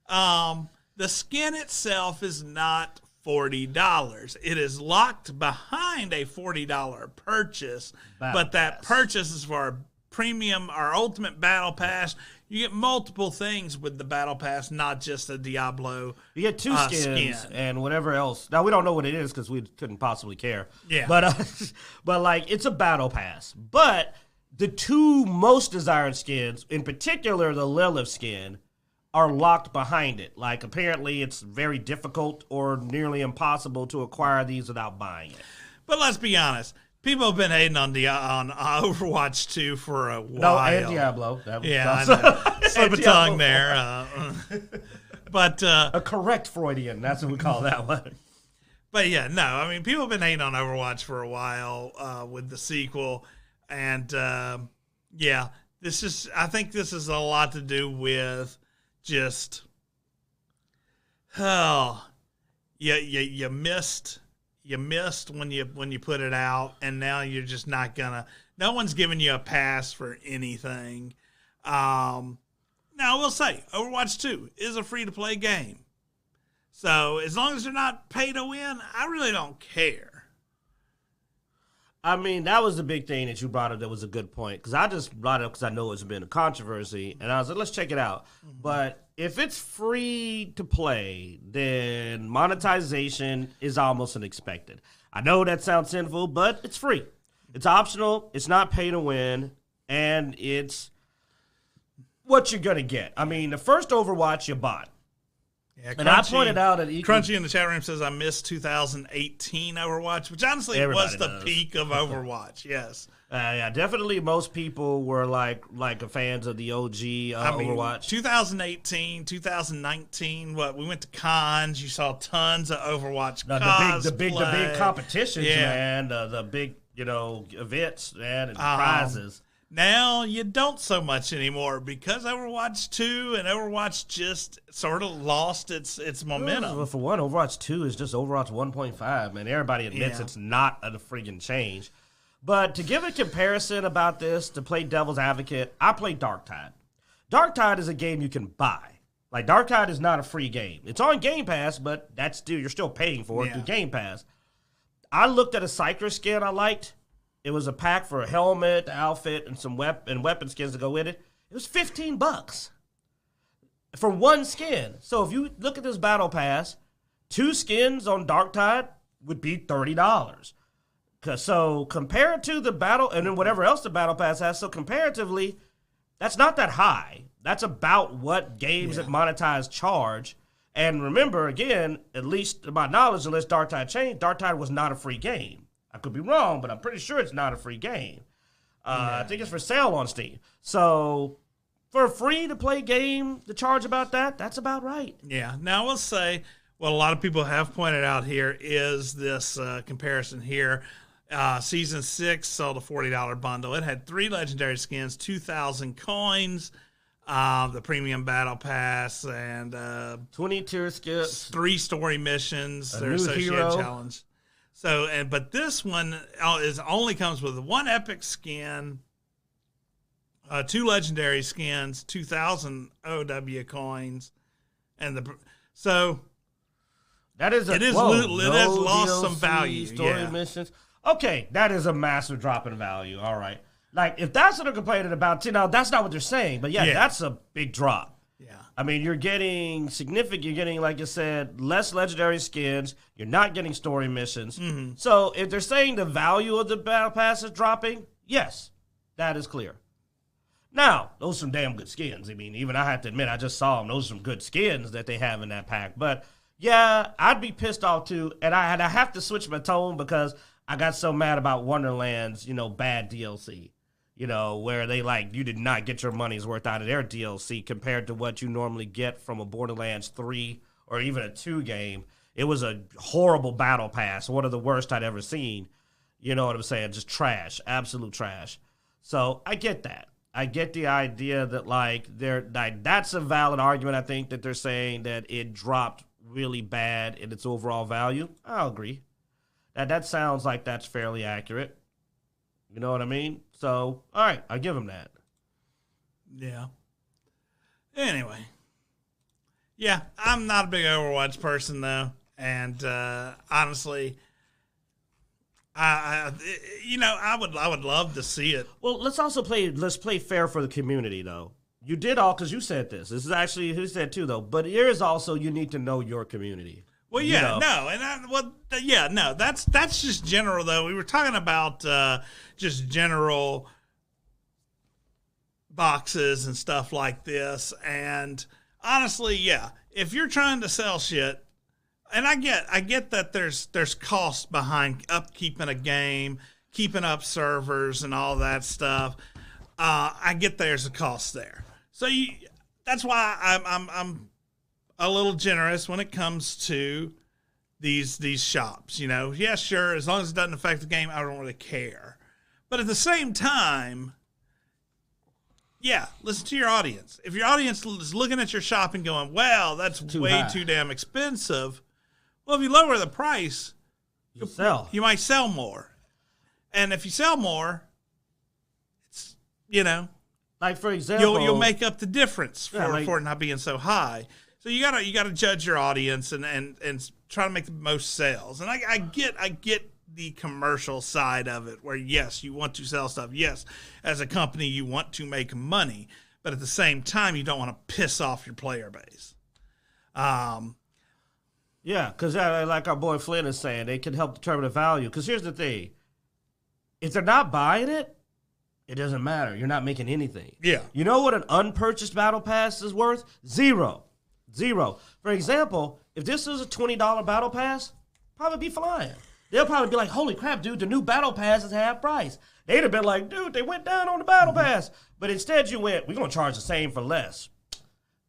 The skin itself is not $40. It is locked behind a $40 purchase, but that purchase is for a premium or ultimate battle pass. You get multiple things with the battle pass, not just a Diablo. You get two skins and whatever else. Now we don't know what it is because we couldn't possibly care. Yeah, but like it's a battle pass. But the two most desired skins, in particular the Lilith skin, are locked behind it. Like apparently it's very difficult or nearly impossible to acquire these without buying it. But let's be honest. People have been hating on Overwatch 2 for a while. No, and Diablo. That was I know. Slip a tongue there. But a correct Freudian. That's what we call that one. But yeah, no. I mean, people have been hating on Overwatch for a while with the sequel. And yeah, I think this is a lot to do with just, you missed. You missed when you put it out, and now you're just not gonna. No one's giving you a pass for anything. Now I will say, Overwatch 2 is a free-to-play game, so as long as they're not pay to win, I really don't care. I mean, that was the big thing that you brought up. That was a good point because I just brought it up because I know it's been a controversy, and I was like, let's check it out. Mm-hmm. But if it's free to play, then monetization is almost unexpected. I know that sounds sinful, but it's free. It's optional. It's not pay to win, and it's what you're gonna get. I mean, the first Overwatch you bought. Yeah, and I pointed out that Crunchy in the chat room says I missed 2018 Overwatch, which honestly was the peak of Overwatch. Yes. Yeah, definitely. Most people were like fans of the OG Overwatch. 2018, 2019. We went to cons. You saw tons of Overwatch. The big competitions, man. The big events, man, and prizes. Now you don't so much anymore because Overwatch 2 and Overwatch just sort of lost its momentum. Well, for one, Overwatch 2 is just Overwatch 1.5, man. Everybody admits it's not a freaking change. But to give a comparison about this, to play devil's advocate, I played Darktide. Darktide is a game you can buy. Like, Darktide is not a free game. It's on Game Pass, but you're still paying for it through Game Pass. I looked at a Cycler skin I liked. It was a pack for a helmet, outfit, and some weapon skins to go with it. It was $15 for one skin. So if you look at this battle pass, 2 skins on Darktide would be $30. So compared to the battle, and then whatever else the battle pass has, so comparatively, that's not that high. That's about what games that monetize charge. And remember, again, at least to my knowledge, unless Darktide changed, Darktide was not a free game. I could be wrong, but I'm pretty sure it's not a free game. I think it's for sale on Steam. So for a free-to-play game, the charge about that's about right. Yeah. Now, I will say, what a lot of people have pointed out here is this comparison here. Season 6 sold a $40 bundle. It had 3 legendary skins, 2,000 coins, the premium battle pass, and 20 tier skips, 3 story missions, their associated challenge. So, but this one only comes with 1 epic skin, 2 legendary skins, 2,000 OW coins, and it has lost some value. Story missions. Okay, that is a massive drop in value. All right. Like, if that's what they're complaining about, that's not what they're saying. But, yeah, that's a big drop. Yeah. I mean, you're getting significant. You're getting, like I said, less legendary skins. You're not getting story missions. Mm-hmm. So if they're saying the value of the battle pass is dropping, yes, that is clear. Now, those are some damn good skins. I mean, even I have to admit, I just saw them. Those are some good skins that they have in that pack. But, yeah, I'd be pissed off, too. And I have to switch my tone because I got so mad about Wonderland's, bad DLC. Where they you did not get your money's worth out of their DLC compared to what you normally get from a Borderlands 3 or even a 2 game. It was a horrible battle pass, one of the worst I'd ever seen. You know what I'm saying? Just trash, absolute trash. So I get that. I get the idea that that's a valid argument. I think that they're saying that it dropped really bad in its overall value. I'll agree. That sounds like that's fairly accurate. You know what I mean? So, all right, I give them that. Yeah. Anyway. Yeah, I'm not a big Overwatch person, though. And honestly, I would love to see it. Well, let's play fair for the community, though. You did all, because you said this. This is actually who said too, though. But here is also, you need to know your community. Well, yeah, that's just general, though. We were talking about just general boxes and stuff like this. And honestly, yeah, if you're trying to sell shit, and I get that there's costs behind upkeeping a game, keeping up servers and all that stuff. I get there's a cost there. So that's why I'm a little generous when it comes to these shops. Yeah, sure, as long as it doesn't affect the game, I don't really care. But at the same time, yeah, listen to your audience. If your audience is looking at your shop and going, well, that's way too damn expensive, well, if you lower the price, you might sell more. And if you sell more, it's, like, for example, you'll make up the difference for it not being so high. So you gotta judge your audience and try to make the most sales. And I get the commercial side of it, where yes, you want to sell stuff. Yes, as a company, you want to make money, but at the same time, you don't want to piss off your player base. Yeah, because like our boy Flynn is saying, they can help determine the value. Because here's the thing: if they're not buying it, it doesn't matter. You're not making anything. Yeah. You know what an unpurchased battle pass is worth? Zero. For example, if this is a $20 battle pass, probably be flying. They'll probably be like, holy crap, dude, the new battle pass is half price. They'd have been like, dude, they went down on the battle pass. But instead you went, we're going to charge the same for less.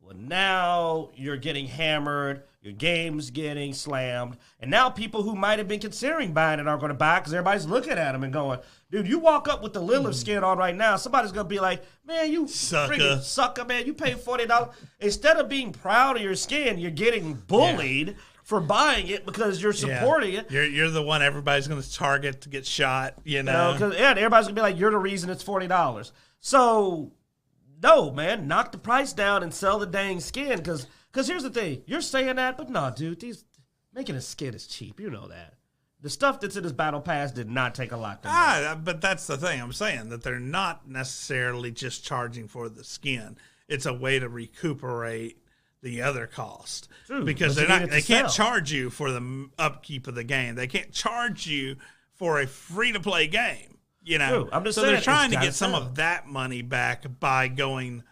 Well, now you're getting hammered. Your game's getting slammed. And now people who might have been considering buying it aren't going to buy it because everybody's looking at them and going, dude, you walk up with the Lilith skin on right now, somebody's going to be like, man, you freaking sucker, man. You paid $40. Instead of being proud of your skin, you're getting bullied for buying it because you're supporting it. You're the one everybody's going to target to get shot, Because everybody's going to be like, you're the reason it's $40. So, no, man, knock the price down and sell the dang skin because here's the thing. You're saying that, but no, dude, making a skin is cheap. You know that. The stuff that's in this battle pass did not take a lot to make. But that's the thing. I'm saying that they're not necessarily just charging for the skin. It's a way to recuperate the other cost. True, because they can't charge you for the upkeep of the game. They can't charge you for a free-to-play game. True. I'm just so saying, they're trying to get some of that money back by going,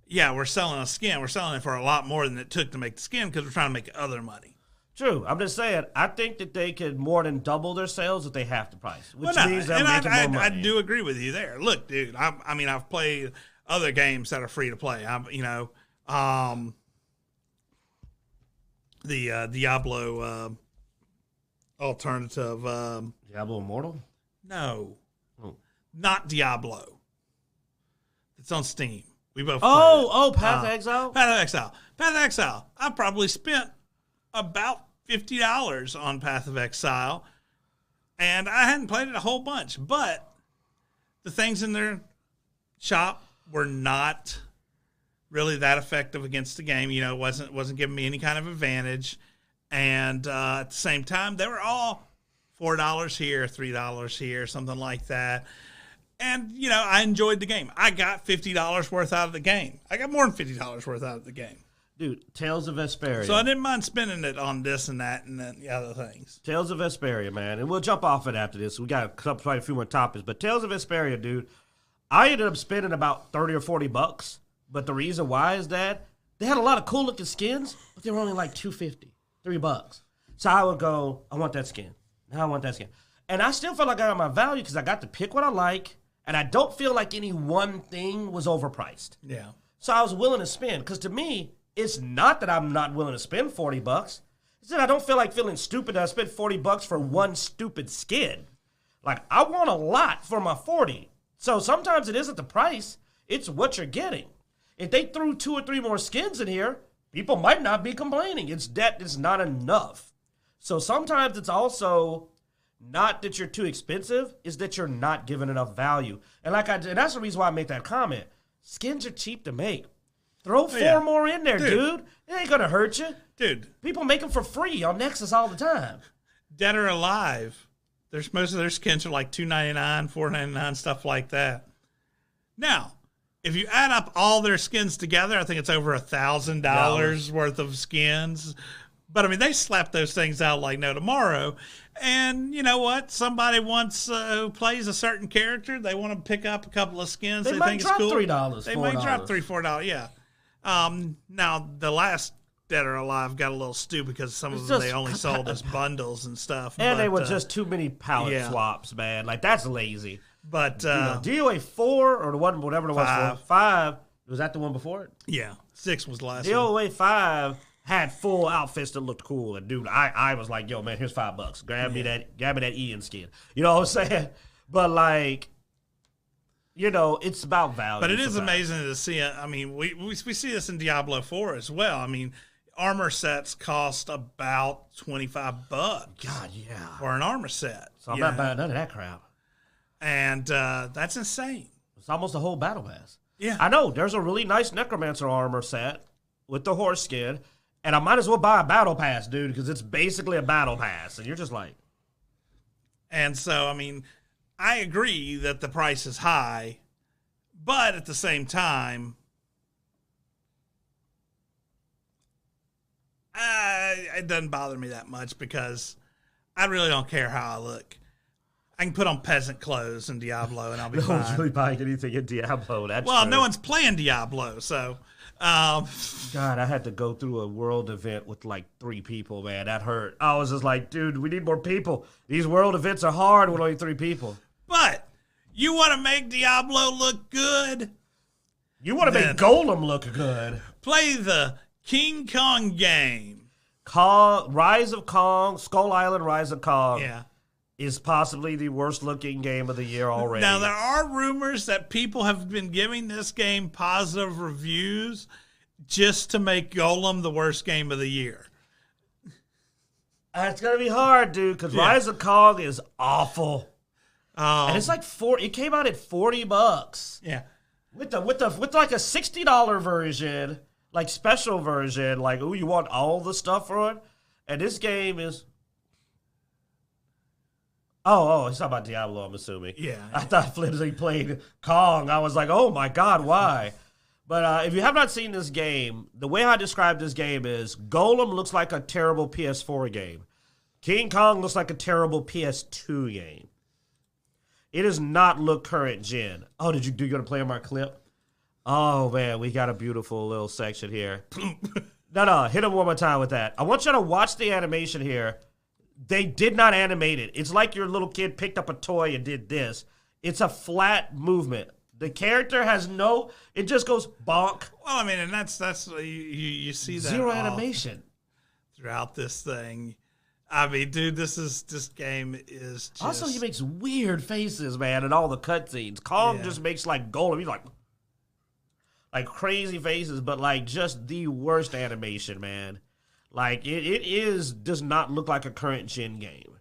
yeah, we're selling a skin. We're selling it for a lot more than it took to make the skin because we're trying to make other money. True. I'm just saying, I think that they could more than double their sales if they half the price, which means they're making more money. I do agree with you there. Look, dude, I've played other games that are free to play. The Diablo alternative. Diablo Immortal? No. Not Diablo. It's on Steam. We both Path of Exile? Path of Exile. I probably spent about $50 on Path of Exile, and I hadn't played it a whole bunch, but the things in their shop were not really that effective against the game. It wasn't giving me any kind of advantage, and at the same time, they were all $4 here, $3 here, something like that. And, I enjoyed the game. I got $50 worth out of the game. I got more than $50 worth out of the game. Dude, Tales of Vesperia. So I didn't mind spending it on this and that and then the other things. Tales of Vesperia, man. And we'll jump off it after this. We got quite a few more topics. But Tales of Vesperia, dude, I ended up spending about $30 or $40. But the reason why is that they had a lot of cool looking skins, but they were only like $2.50, $3. So I would go, I want that skin. Now I want that skin. And I still felt like I got my value because I got to pick what I like. And I don't feel like any one thing was overpriced. Yeah. So I was willing to spend. Because to me, it's not that I'm not willing to spend $40. It's that I don't feel like feeling stupid that I spent $40 for one stupid skin. Like, I want a lot for my 40. So sometimes it isn't the price. It's what you're getting. If they threw 2 or 3 more skins in here, people might not be complaining. It's that it's not enough. So sometimes it's also not that you're too expensive, it's that you're not giving enough value. And and that's the reason why I make that comment. Skins are cheap to make. Throw 4 more in there, dude. It ain't gonna hurt you. Dude. People make them for free on Nexus all the time. Dead or Alive, most of their skins are like $2.99, $4.99, stuff like that. Now, if you add up all their skins together, I think it's over $1,000 worth of skins. But, I mean, they slap those things out like no tomorrow. And you know what? Somebody who plays a certain character, they want to pick up a couple of skins. They might think drop it's cool. $3, They $4. might drop $3, $4, yeah. Now, the last Dead or Alive got a little stupid because some of them they only sold as bundles and stuff. And they were just too many palette swaps, man. Like, that's lazy. But DOA 4 or the one, whatever the one was, 5, was that the one before it? Yeah, 6 was the last one. DOA 5 had full outfits that looked cool, and dude, I was like, yo, man, here's $5. Grab me that Ian skin. You know what I'm saying? But like, it's about value. But it is amazing to see. I mean, we see this in Diablo 4 as well. I mean, armor sets cost about $25. God, yeah, for an armor set. So I'm not buying none of that crap. And that's insane. It's almost a whole battle pass. Yeah, I know. There's a really nice Necromancer armor set with the horse skin. And I might as well buy a battle pass, dude, because it's basically a battle pass. And you're just like. And so, I mean, I agree that the price is high. But at the same time, it doesn't bother me that much because I really don't care how I look. I can put on peasant clothes in Diablo and I'll be fine. No one's really buying anything in Diablo. That's true. No one's playing Diablo, so. God, I had to go through a world event with like 3 people, man. That hurt. I was just like, dude, we need more people. These world events are hard with only 3 people. But you want to make Diablo look good? You want to make Golem look good? Play the King Kong game. Rise of Kong, Skull Island Rise of Kong. Yeah. Is possibly the worst looking game of the year already. Now, there are rumors that people have been giving this game positive reviews just to make Golem the worst game of the year. It's going to be hard, dude, because Rise of Kong is awful. And it's like it came out at $40. Yeah. With like a $60 version, like special version, like, ooh, you want all the stuff for it? And this game is... Oh, it's not about Diablo, I'm assuming. Yeah. I thought Flimsy played Kong. I was like, oh my God, why? But if you have not seen this game, the way I describe this game is Golem looks like a terrible PS4 game. King Kong looks like a terrible PS2 game. It does not look current gen. Oh, you going to play on my clip? Oh, man, we got a beautiful little section here. No, hit him one more time with that. I want you to watch the animation here. They did not animate it. It's like your little kid picked up a toy and did this. It's a flat movement. The character has it just goes bonk. Well, I mean, and that's you see that zero animation throughout this thing. I mean, dude, this game is just... Also, he makes weird faces, man, in all the cutscenes. Kong just makes like Golem. He's like crazy faces, but like just the worst animation, man. Like, it does not look like a current gen game.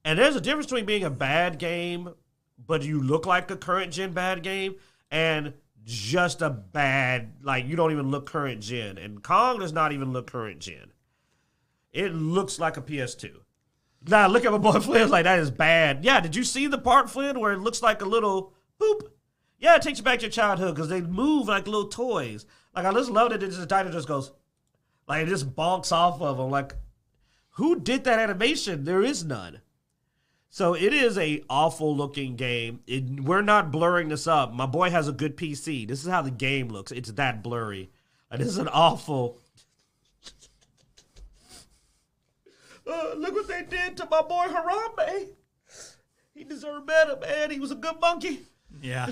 And there's a difference between being a bad game, but you look like a current gen bad game, and just a bad, like, you don't even look current gen. And Kong does not even look current gen. It looks like a PS2. Now, look at my boy Flynn's like, that is bad. Yeah, did you see the part, Flynn, where it looks like a little Boop. Yeah, it takes you back to your childhood because they move like little toys. Like, I just love it. The dino just goes, like, it just bonks off of them. Like, who did that animation? There is none. So it is a awful looking game. We're not blurring this up. My boy has a good PC. This is how the game looks. It's that blurry. This is an awful. Look what they did to my boy Harambe. He deserved better, man. He was a good monkey. Yeah.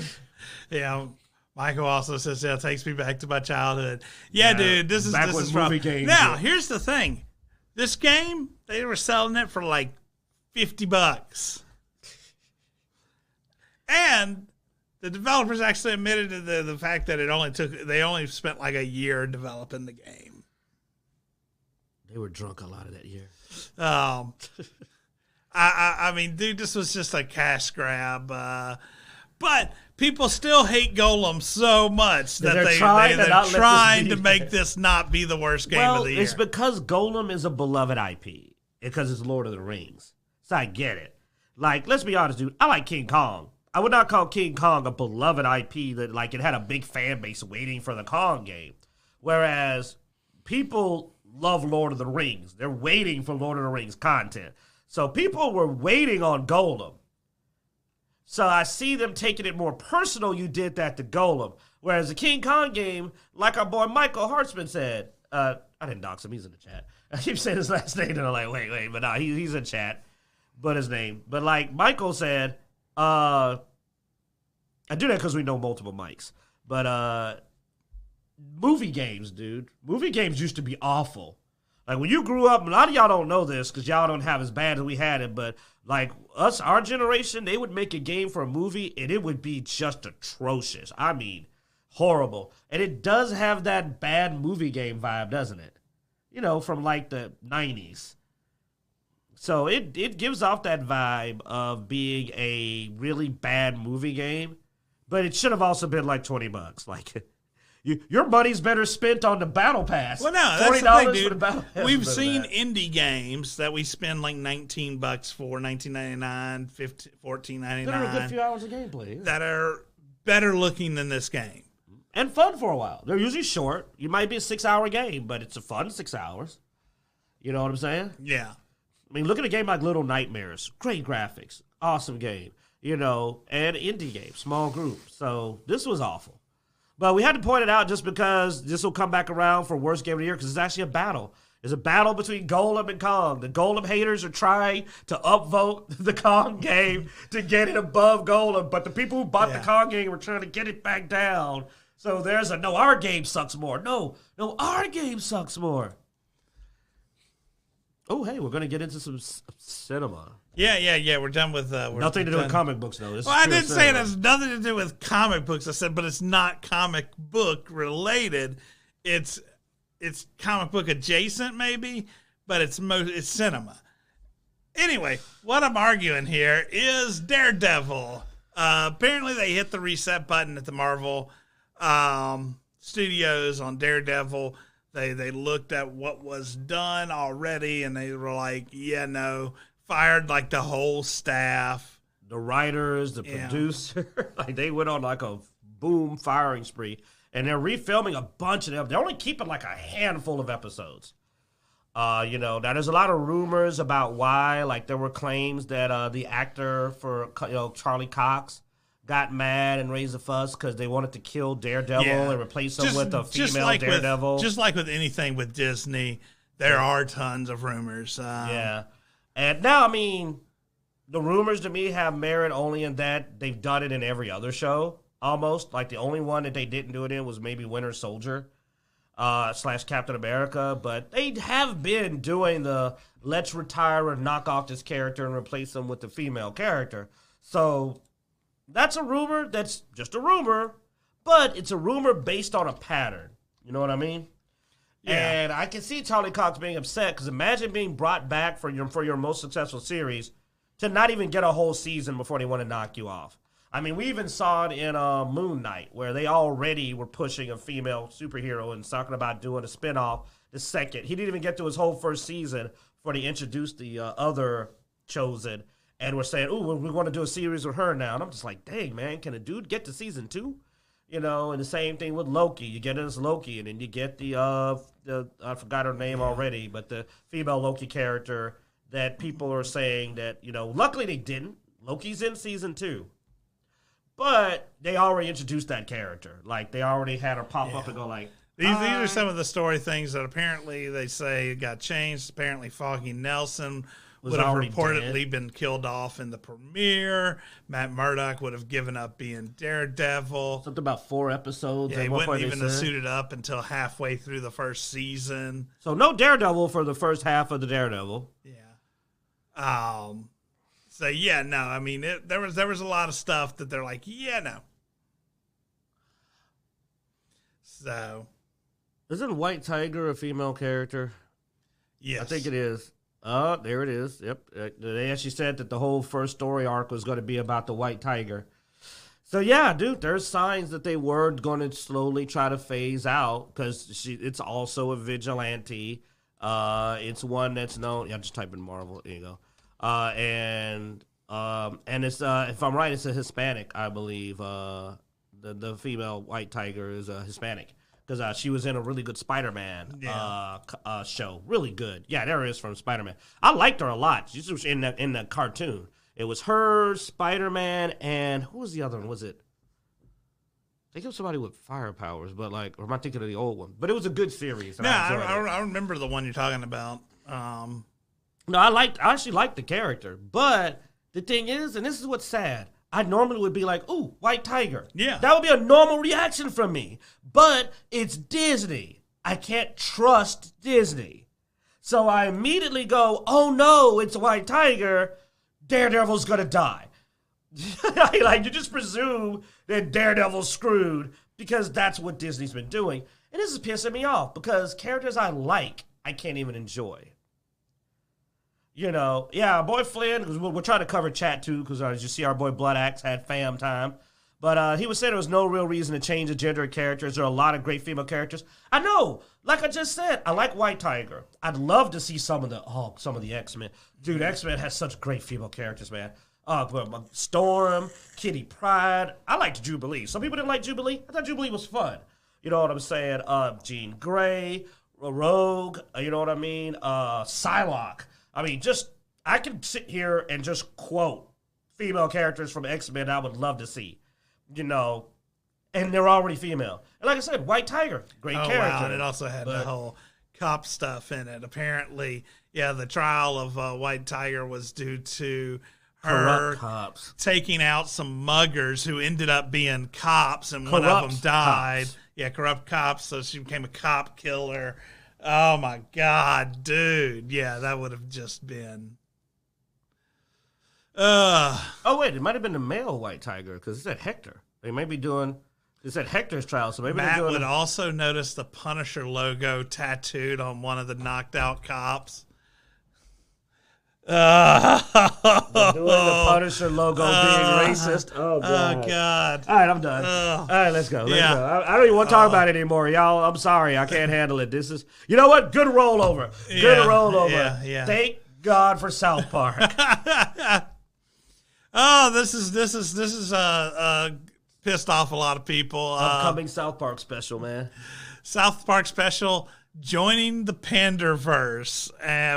Yeah. Michael also says, yeah, it takes me back to my childhood. Yeah, dude, this is rough. Now, here's the thing. This game, they were selling it for like $50. And the developers actually admitted to the fact that they only spent like a year developing the game. They were drunk a lot of that year. I mean, dude, this was just a cash grab. But people still hate Golem so much that they're trying to make this not be the worst game of the year. It's because Golem is a beloved IP. Because it's Lord of the Rings. So I get it. Like, let's be honest, dude. I like King Kong. I would not call King Kong a beloved IP that, like, it had a big fan base waiting for the Kong game. Whereas people love Lord of the Rings. They're waiting for Lord of the Rings content. So people were waiting on Golem. So I see them taking it more personal. You did that to Golem. Whereas the King Kong game, like our boy Michael Hartzman said, I didn't dox him. He's in the chat. I keep saying his last name, and I'm like, wait. But no, he's in chat. But his name. But like Michael said, I do that because we know multiple mics. But movie games, dude. Movie games used to be awful. Like, when you grew up, a lot of y'all don't know this because y'all don't have as bad as we had it, but, like, our generation, they would make a game for a movie, and it would be just atrocious. I mean, horrible. And it does have that bad movie game vibe, doesn't it? You know, from, like, the 90s. So it gives off that vibe of being a really bad movie game, but it should have also been, like, $20. Like, your money's better spent on the Battle Pass. Well, no, that's the thing, dude. For the Battle Pass. We've seen indie games that we spend like $19 for, $19.99, $14.99. That are a good few hours of gameplay. Yeah. That are better looking than this game. And fun for a while. They're usually short. You might be a 6-hour game, but it's a fun 6 hours. You know what I'm saying? Yeah. I mean, look at a game like Little Nightmares. Great graphics. Awesome game. You know, and indie game. Small group. So this was awful. But we had to point it out just because this will come back around for worst game of the year because it's actually a battle. It's a battle between Golem and Kong. The Golem haters are trying to upvote the Kong game to get it above Golem, but the people who bought the Kong game were trying to get it back down. So there's no, our game sucks more. No, our game sucks more. Oh, hey, we're going to get into some cinema. Yeah. We're done with... nothing to do with comic books, though. I didn't say it has nothing to do with comic books. I said, but it's not comic book related. It's comic book adjacent, maybe, but it's cinema. Anyway, what I'm arguing here is Daredevil. Apparently, they hit the reset button at the Marvel Studios on Daredevil. They looked at what was done already, and they were like, yeah, no. Fired like the whole staff. The writers, the producer. Like, they went on like a boom firing spree. And they're refilming a bunch of them. They're only keeping like a handful of episodes. You know, now there's a lot of rumors about why. Like, there were claims that the actor for, Charlie Cox got mad and raised a fuss because they wanted to kill Daredevil and replace him with a female Daredevil. Just like with anything with Disney, there are tons of rumors. And now, I mean, the rumors to me have merit only in that they've done it in every other show, almost. Like, the only one that they didn't do it in was maybe Winter Soldier / Captain America. But they have been doing the let's retire and knock off this character and replace him with the female character. So that's a rumor. That's just a rumor. But it's a rumor based on a pattern. You know what I mean? Yeah. And I can see Charlie Cox being upset because imagine being brought back for your most successful series to not even get a whole season before they want to knock you off. I mean, we even saw it in Moon Knight where they already were pushing a female superhero and talking about doing a spinoff the second. He didn't even get to his whole first season before they introduced the other Chosen. and we're saying, "Ooh, we want to do a series with her now." And I'm just like, "Dang, man, can a dude get to season 2?" You know, and the same thing with Loki. You get this Loki, and then you get the I forgot her name already, but the female Loki character that people are saying that, you know, luckily they didn't. Loki's in season 2. But they already introduced that character. Like, they already had her pop up and go like, These are some of the story things that apparently they say got changed. Apparently Foggy Nelson would have reportedly been killed off in the premiere. Matt Murdock would have given up being Daredevil. Something about 4 episodes. Yeah, he wouldn't even have suited up until halfway through the first season. So no Daredevil for the first half of the Daredevil. Yeah. So yeah, no. I mean, there was a lot of stuff that they're like, yeah, no. So, isn't White Tiger a female character? Yes, I think it is. Oh, there it is. Yep. They actually said that the whole first story arc was going to be about the White Tiger. So, yeah, dude, there's signs that they were going to slowly try to phase out because it's also a vigilante. It's one that's known. Yeah, just type in Marvel. There you go. And it's if I'm right, it's a Hispanic, I believe. The female White Tiger is a Hispanic. Because she was in a really good Spider-Man show. Really good. Yeah, there is from Spider-Man. I liked her a lot. She was in the cartoon. It was her, Spider-Man, and who was the other one? Was it? I think it was somebody with fire powers, but like, or am I thinking of the old one? But it was a good series. I remember the one you're talking about. No, I actually liked the character. But the thing is, and this is what's sad, I normally would be like, ooh, White Tiger. Yeah. That would be a normal reaction from me. But it's Disney. I can't trust Disney. So I immediately go, oh no, it's White Tiger. Daredevil's going to die. Like, you just presume that Daredevil's screwed because that's what Disney's been doing. And this is pissing me off because characters I like, I can't even enjoy. You know, yeah, our boy Flynn, because we're trying to cover chat too, because as you see, our boy Bloodaxe had fam time. But he was saying there was no real reason to change the gender of characters. There are a lot of great female characters. I know, like I just said, I like White Tiger. I'd love to see some of the X-Men. Dude, X-Men has such great female characters, man. Storm, Kitty Pryde. I liked Jubilee. Some people didn't like Jubilee. I thought Jubilee was fun. You know what I'm saying? Jean Grey, Rogue. You know what I mean? Psylocke. I mean, I can sit here and just quote female characters from X-Men I would love to see, you know, and they're already female. And like I said, White Tiger, great character. Wow, and it also had the whole cop stuff in it. Apparently, yeah, the trial of White Tiger was due to her taking out some muggers who ended up being cops, and one of them died. Cops. Yeah, corrupt cops, so she became a cop killer. Oh, my God, dude. Yeah, that would have just been... Oh, wait, it might have been the male White Tiger, because it said Hector. They may be doing... It said Hector's trial, so maybe Matt they're doing... would also notice the Punisher logo tattooed on one of the knocked out cops. Doing the Punisher logo being racist. Oh, God. Oh, God. All right, I'm done. All right, let's go. Let's go. I don't even want to talk about it anymore, y'all. I'm sorry. I can't handle it. This is... You know what? Good rollover. Good rollover. Yeah. Thank God for South Park. Oh, this is pissed off a lot of people. Upcoming South Park special, man. South Park special joining the Panderverse,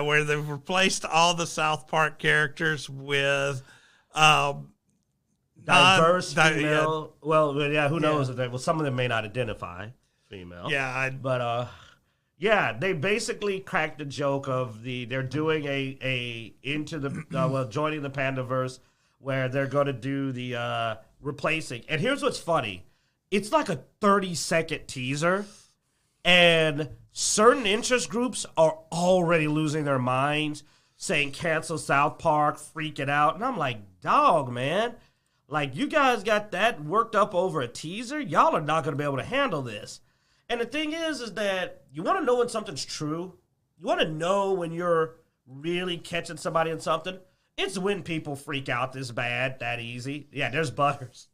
where they've replaced all the South Park characters with diverse female. Well, yeah, who knows if they? Well, some of them may not identify female. Yeah, but they basically cracked the joke of they're doing a into the joining the Panderverse, where they're going to do the replacing. And here's what's funny. It's like a 30-second teaser, and certain interest groups are already losing their minds, saying cancel South Park, freaking out. And I'm like, dog, man. Like, you guys got that worked up over a teaser? Y'all are not going to be able to handle this. And the thing is that you want to know when something's true. You want to know when you're really catching somebody in something. It's when people freak out this bad, that easy. Yeah, there's Butters.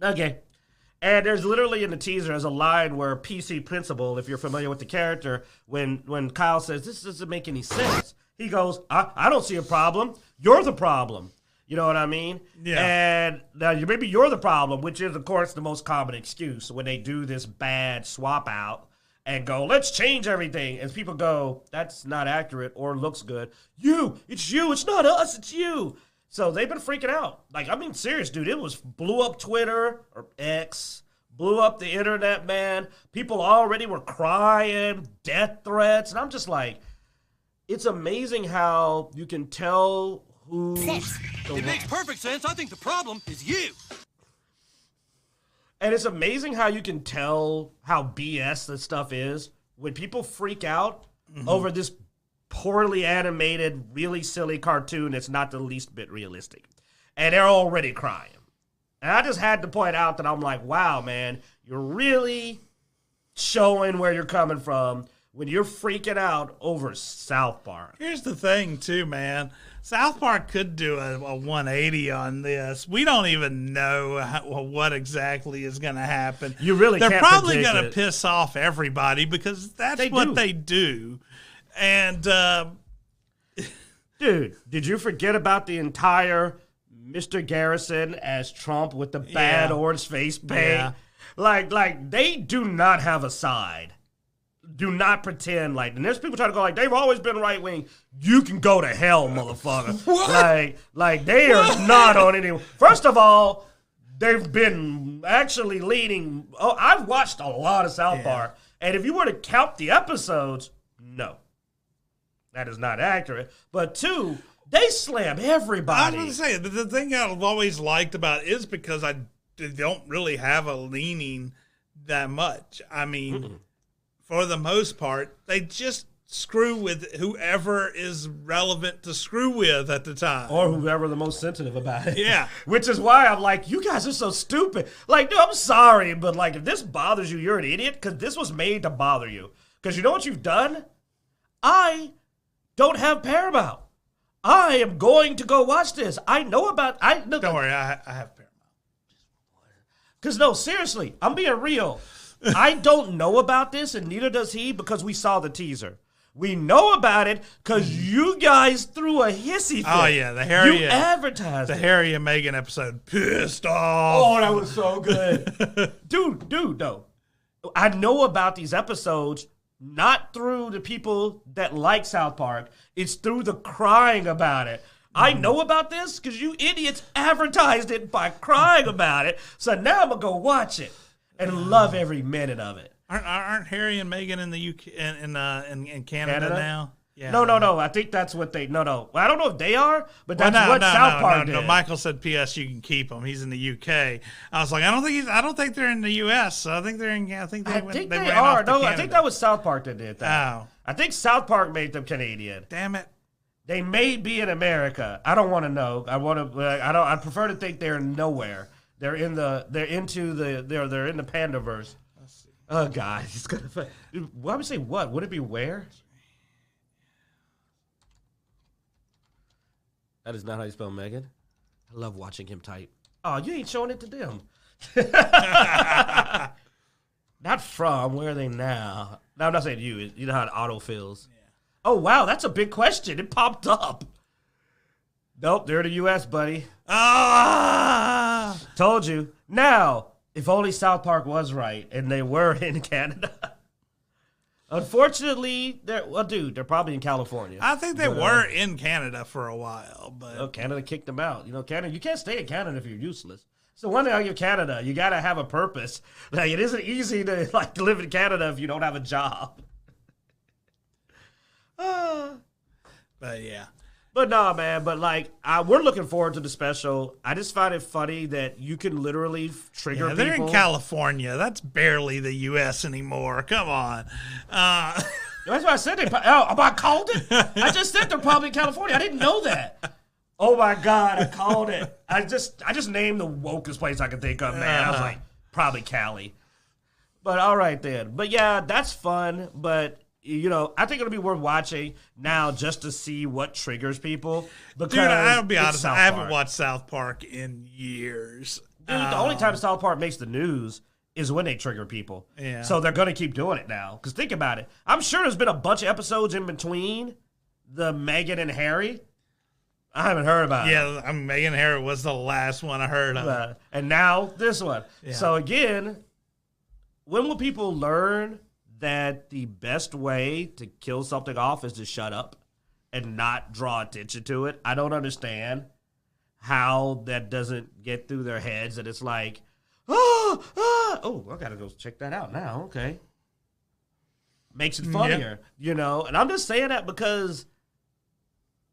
Okay. And there's literally in the teaser, there's a line where PC Principal, if you're familiar with the character, when Kyle says, this doesn't make any sense, he goes, I don't see a problem. You're the problem. You know what I mean? Yeah. And now maybe you're the problem, which is, of course, the most common excuse when they do this bad swap out and go, let's change everything. And people go, that's not accurate or looks good. It's you. It's not us. It's you. So they've been freaking out. Like, I mean, serious, dude. It blew up Twitter or X, blew up the internet, man. People already were crying, death threats. And I'm just like, it's amazing how you can tell It makes perfect sense. I think the problem is you. And it's amazing how you can tell how BS this stuff is when people freak out over this poorly animated, really silly cartoon that's not the least bit realistic. And they're already crying. And I just had to point out that I'm like, wow, man, you're really showing where you're coming from when you're freaking out over South Park. Here's the thing, too, man. South Park could do a 180 on this. We don't even know what exactly is going to happen. You really They're can't probably predict going to it. piss off everybody because that's they do. And, dude, did you forget about the entire Mr. Garrison as Trump with the bad orange face paint? Yeah. Like they do not have a side. Do not pretend like, and there's people trying to go like, they've always been right wing. You can go to hell, motherfucker. What? Like they are not on any. First of all, they've been actually leaning. Oh, I've watched a lot of South Park, and if you were to count the episodes, no, that is not accurate. But two, they slam everybody. I was going to say, the thing I've always liked about it is because I don't really have a leaning that much. I mean, for the most part, they just screw with whoever is relevant to screw with at the time. Or whoever the most sensitive about it. Yeah. Which is why I'm like, you guys are so stupid. Like, dude, I'm sorry, but like, if this bothers you, you're an idiot, because this was made to bother you. Because you know what you've done? I don't have Paramount. I am going to go watch this. I know about... Don't worry, I have Paramount. Because, no, seriously, I'm being real. I don't know about this, and neither does he, because we saw the teaser. We know about it because you guys threw a hissy fit. Oh, yeah, the Harry... You advertised the it. Harry and Meghan episode. Pissed off. Oh, that was so good. Dude, no. I know about these episodes not through the people that like South Park. It's through the crying about it. I know about this because you idiots advertised it by crying about it. So now I'm going to go watch it and love every minute of it. Aren't Harry and Meghan in the UK in Canada now? Yeah. No. I think that's what they. No. Well, I don't know if they are, but that's what South Park did. No. Michael said, "P.S. You can keep him. He's in the UK." I was like, I don't think they're in the US. So I think they're in. I think they ran are. off to No, Canada. I think that was South Park that did that. Oh, I think South Park made them Canadian. damn it! They may be in America. I don't want to know. I prefer to think they're nowhere. They're in the Pandaverse. Let's see. Oh God, it's gonna. Why would you say what? Would it be where? That is not how you spell Megan. I love watching him type. Oh, you ain't showing it to them. Not from. Where are they now? No, I'm not saying you. You know how the auto fills. Yeah. Oh, wow. That's a big question. It popped up. Nope. They're in the U.S., buddy. Ah! Told you. Now, if only South Park was right and they were in Canada. Unfortunately, they're probably in California. I think they were in Canada for a while, but Canada kicked them out. You know, Canada. You can't stay in Canada if you're useless. So one thing about Canada, you got to have a purpose. Like, it isn't easy to live in Canada if you don't have a job. but yeah. But no, man. But we're looking forward to the special. I just find it funny that you can literally trigger people. They're in California. That's barely the U.S. anymore. Come on. That's what I said. I called it. I just said they're probably in California. I didn't know that. Oh my God, I called it. I just named the wokest place I could think of, man. I was like, probably Cali. But all right then. But yeah, that's fun. But you know, I think it'll be worth watching now just to see what triggers people. Because dude, I'll be honest, South I haven't Park. watched South Park in years. Dude, the only time South Park makes the news is when they trigger people. Yeah. So they're going to keep doing it now. Because think about it. I'm sure there's been a bunch of episodes in between the Meghan and Harry. I haven't heard about it. Yeah, Meghan and Harry was the last one I heard of. And now this one. Yeah. So again, when will people learn that the best way to kill something off is to shut up and not draw attention to it? I don't understand how that doesn't get through their heads, that it's like, oh, I gotta go check that out now. Okay. Makes it funnier, and I'm just saying that because,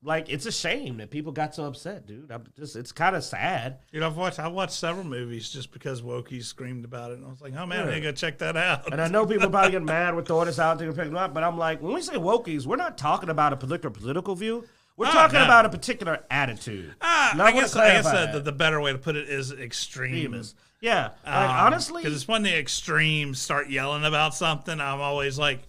like, it's a shame that people got so upset, dude. It's kind of sad. I watched several movies just because Wokies screamed about it, and I was like, oh man, I gotta check that out. And I know people probably get mad with throwing this out there and picking it up, but I'm like, when we say Wokies, we're not talking about a particular political view. We're talking about a particular attitude. I guess the better way to put it is extremist. Yeah, honestly, because it's when the extremes start yelling about something, I'm always like,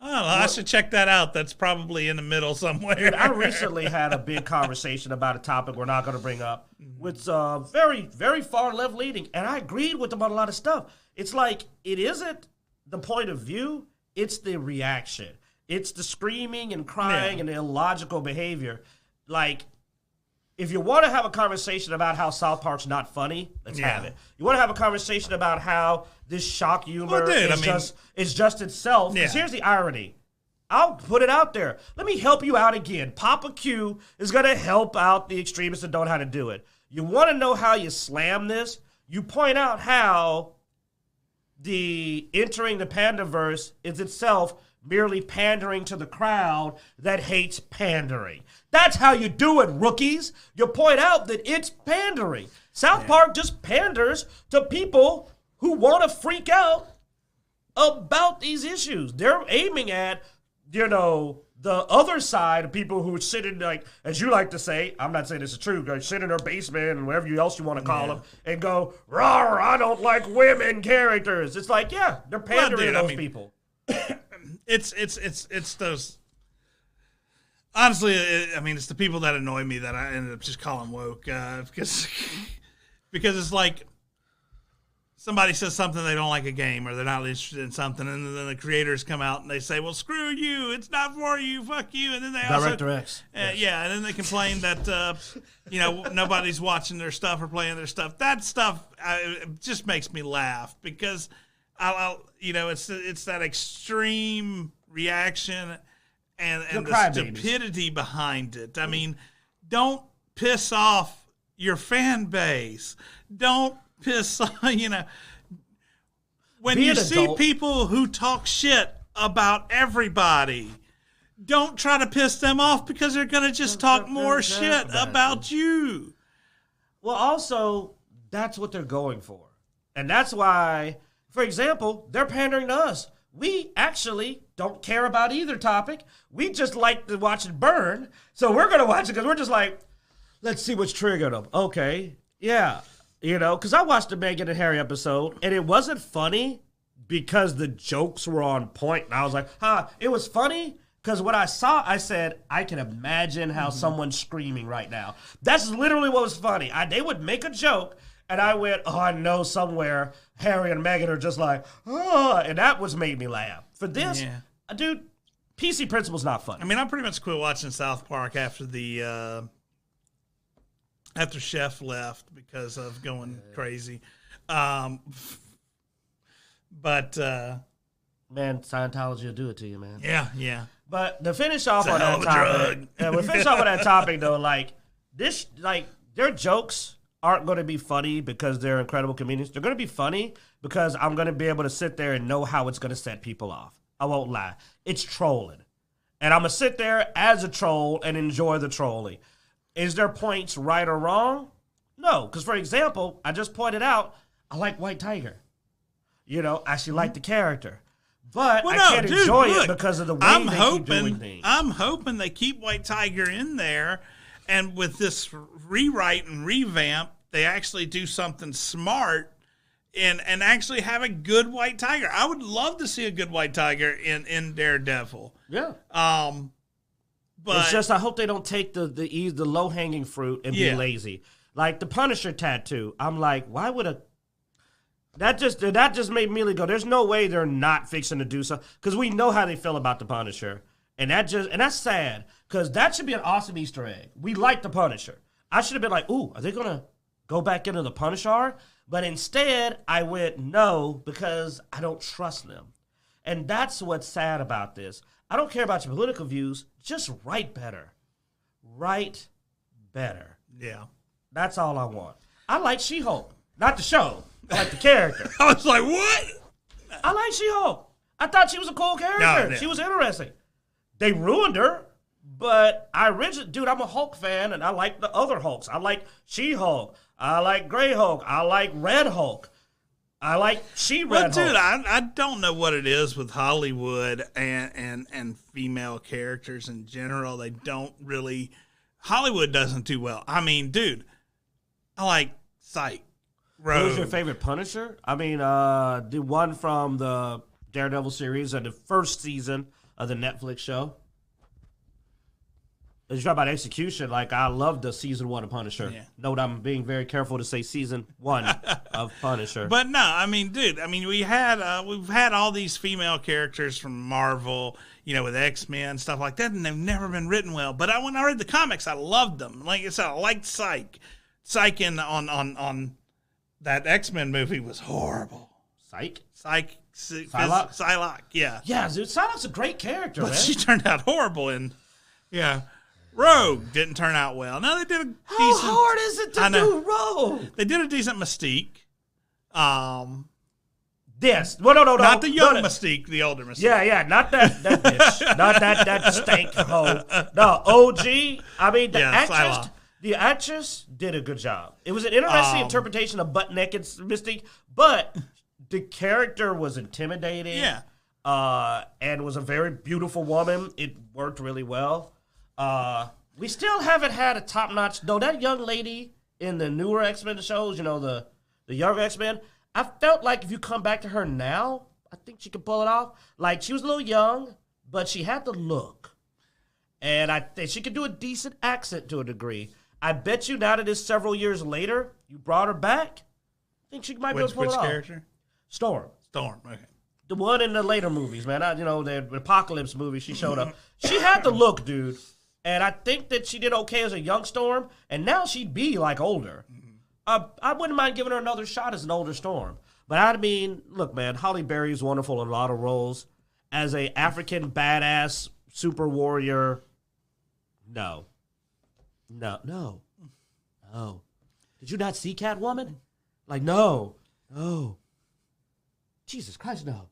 I should check that out. That's probably in the middle somewhere. Dude, I recently had a big conversation about a topic we're not going to bring up, with very, very far left leaning, and I agreed with them on a lot of stuff. It's like, it isn't the point of view, it's the reaction. It's the screaming and crying and the illogical behavior. Like, if you want to have a conversation about how South Park's not funny, let's have it. You want to have a conversation about how this shock humor is just itself. Because here's the irony. I'll put it out there. Let me help you out again. Papa Q is going to help out the extremists that don't know how to do it. You want to know how you slam this? You point out how the entering the Pandaverse is itself merely pandering to the crowd that hates pandering. That's how you do it, rookies. You point out that it's pandering. South Park just panders to people who want to freak out about these issues. They're aiming at, the other side of people who are sitting, like, as you like to say, I'm not saying this is true, guys, sit in their basement and whatever else you want to call them, and go, rawr, I don't like women characters. It's like, they're pandering to those people. It's those. Honestly, it's the people that annoy me that I ended up just calling woke, because it's like somebody says something they don't like a game or they're not interested in something, and then the creators come out and they say, "Well, screw you, it's not for you, fuck you," and then they Director X, and then they complain that nobody's watching their stuff or playing their stuff. That stuff it just makes me laugh because it's that extreme reaction and the stupidity behind it. I mean, don't piss off your fan base. Don't piss off, when you see people who talk shit about everybody, don't try to piss them off because they're going to just talk more shit about you. Well, also, that's what they're going for. And that's why, for example, they're pandering to us. We actually don't care about either topic. We just like to watch it burn. So we're going to watch it because we're just like, let's see what's triggered them. Okay, yeah. Because I watched the Meghan and Harry episode, and it wasn't funny because the jokes were on point. And I was like, it was funny because what I saw, I said, I can imagine how someone's screaming right now. That's literally what was funny. They would make a joke, and I went, I know somewhere Harry and Meghan are just like, and that made me laugh. For this, dude, PC Principle's not funny. I pretty much quit watching South Park after after Chef left because of going crazy. But man, Scientology will do it to you, man. Yeah. But to finish off on that topic, we'll finish off on that topic though. Their jokes aren't going to be funny because they're incredible comedians. They're going to be funny because I'm going to be able to sit there and know how it's going to set people off. I won't lie. It's trolling. And I'm going to sit there as a troll and enjoy the trolling. Is their points right or wrong? No. Because, for example, I just pointed out, I like White Tiger. I actually like the character. But I can't enjoy it because of the way they keep doing things. I'm hoping they keep White Tiger in there. And with this rewrite and revamp, they actually do something smart and actually have a good White Tiger. I would love to see a good White Tiger in Daredevil. Yeah. But it's just I hope they don't take the low-hanging fruit and be lazy. Like the Punisher tattoo. I'm like, why would That just made me go, there's no way they're not fixing to do so, because we know how they feel about the Punisher. And that's sad, because that should be an awesome Easter egg. We like the Punisher. I should have been like, ooh, are they going to go back into the Punisher? But instead, I went no, because I don't trust them. And that's what's sad about this. I don't care about your political views. Just write better. Write better. Yeah. That's all I want. I like She-Hulk. Not the show. I like the character. I was like, what? I like She-Hulk. I thought she was a cool character. No. She was interesting. They ruined her, but I'm a Hulk fan, and I like the other Hulks. I like She-Hulk. I like Grey Hulk. I like Red Hulk. I like Red Hulk. Dude, I don't know what it is with Hollywood and female characters in general. They don't really... Hollywood doesn't do well. I mean, dude, I like Psych. Rogue. Who was your favorite Punisher? I mean, the one from the Daredevil series and the first season of the Netflix show. As you talk about execution, like, I love the season 1 of Punisher. Yeah. Note I'm being very careful to say season 1 of Punisher. But no, I mean, dude, we've had all these female characters from Marvel, with X-Men, stuff like that, and they've never been written well. But when I read the comics, I loved them. Like I said, I liked Psych. Psych on that X-Men movie was horrible. Psylocke, yeah. Yeah, dude, Psylocke's a great character, but man. she turned out horrible yeah. Rogue didn't turn out well. Now they did a decent... How hard is it to do Rogue? They did a decent Mystique. Yes. Well, no. Not the young Mystique, the older Mystique. Yeah. Not that bitch. Not that stank hoe. No, OG. I mean, the actress did a good job. It was an interesting interpretation of butt-naked Mystique, but the character was intimidating. Yeah. And was a very beautiful woman. It worked really well. We still haven't had a top-notch... Though that young lady in the newer X-Men shows, the younger X-Men, I felt like if you come back to her now, I think she could pull it off. Like, she was a little young, but she had the look. And I think she could do a decent accent to a degree. I bet you now that it's several years later, you brought her back, I think she might be able to pull it off. Which character? Storm, okay. The one in the later movies, man. The Apocalypse movie, she showed up. She had the look, dude. And I think that she did okay as a young Storm, and now she'd be, like, older. I wouldn't mind giving her another shot as an older Storm. But I mean, look, man, Halle Berry is wonderful in a lot of roles. As a African badass super warrior, no. Did you not see Catwoman? Like, no. Jesus Christ, no.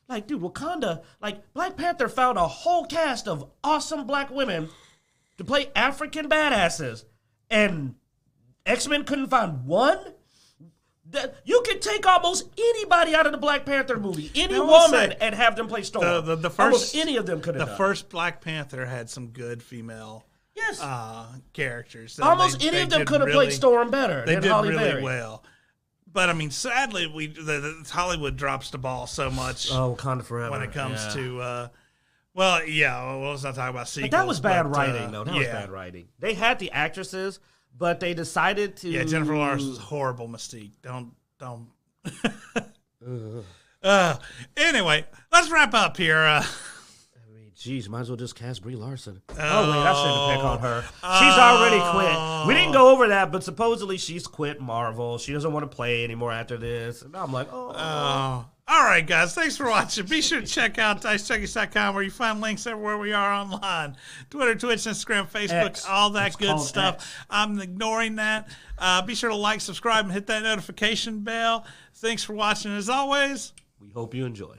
Like, dude, Wakanda, like, Black Panther found a whole cast of awesome black women to play African badasses. And X-Men couldn't find one? You could take almost anybody out of the Black Panther movie, any woman, and have them play Storm. The first, almost any of them could have done. The first Black Panther had some good female characters. So almost any of them could have played Storm better than Halle Berry. They did really well. But, sadly, Hollywood drops the ball so much. Oh, Wakanda Forever. When it comes to, let's not talk about sequels. But that was bad writing, though. That was bad writing. They had the actresses, but they decided to... Yeah, Jennifer Lawrence was a horrible Mystique. Don't... Anyway, let's wrap up here. Jeez, might as well just cast Brie Larson. Oh, wait, I shouldn't pick on her. She's already quit. We didn't go over that, but supposedly she's quit Marvel. She doesn't want to play anymore after this. And I'm like, All right, guys. Thanks for watching. Be sure to check out Dicejunkies.com where you find links everywhere we are online. Twitter, Twitch, Instagram, Facebook, X. All that good stuff. X. I'm ignoring that. Be sure to like, subscribe, and hit that notification bell. Thanks for watching. As always, we hope you enjoy.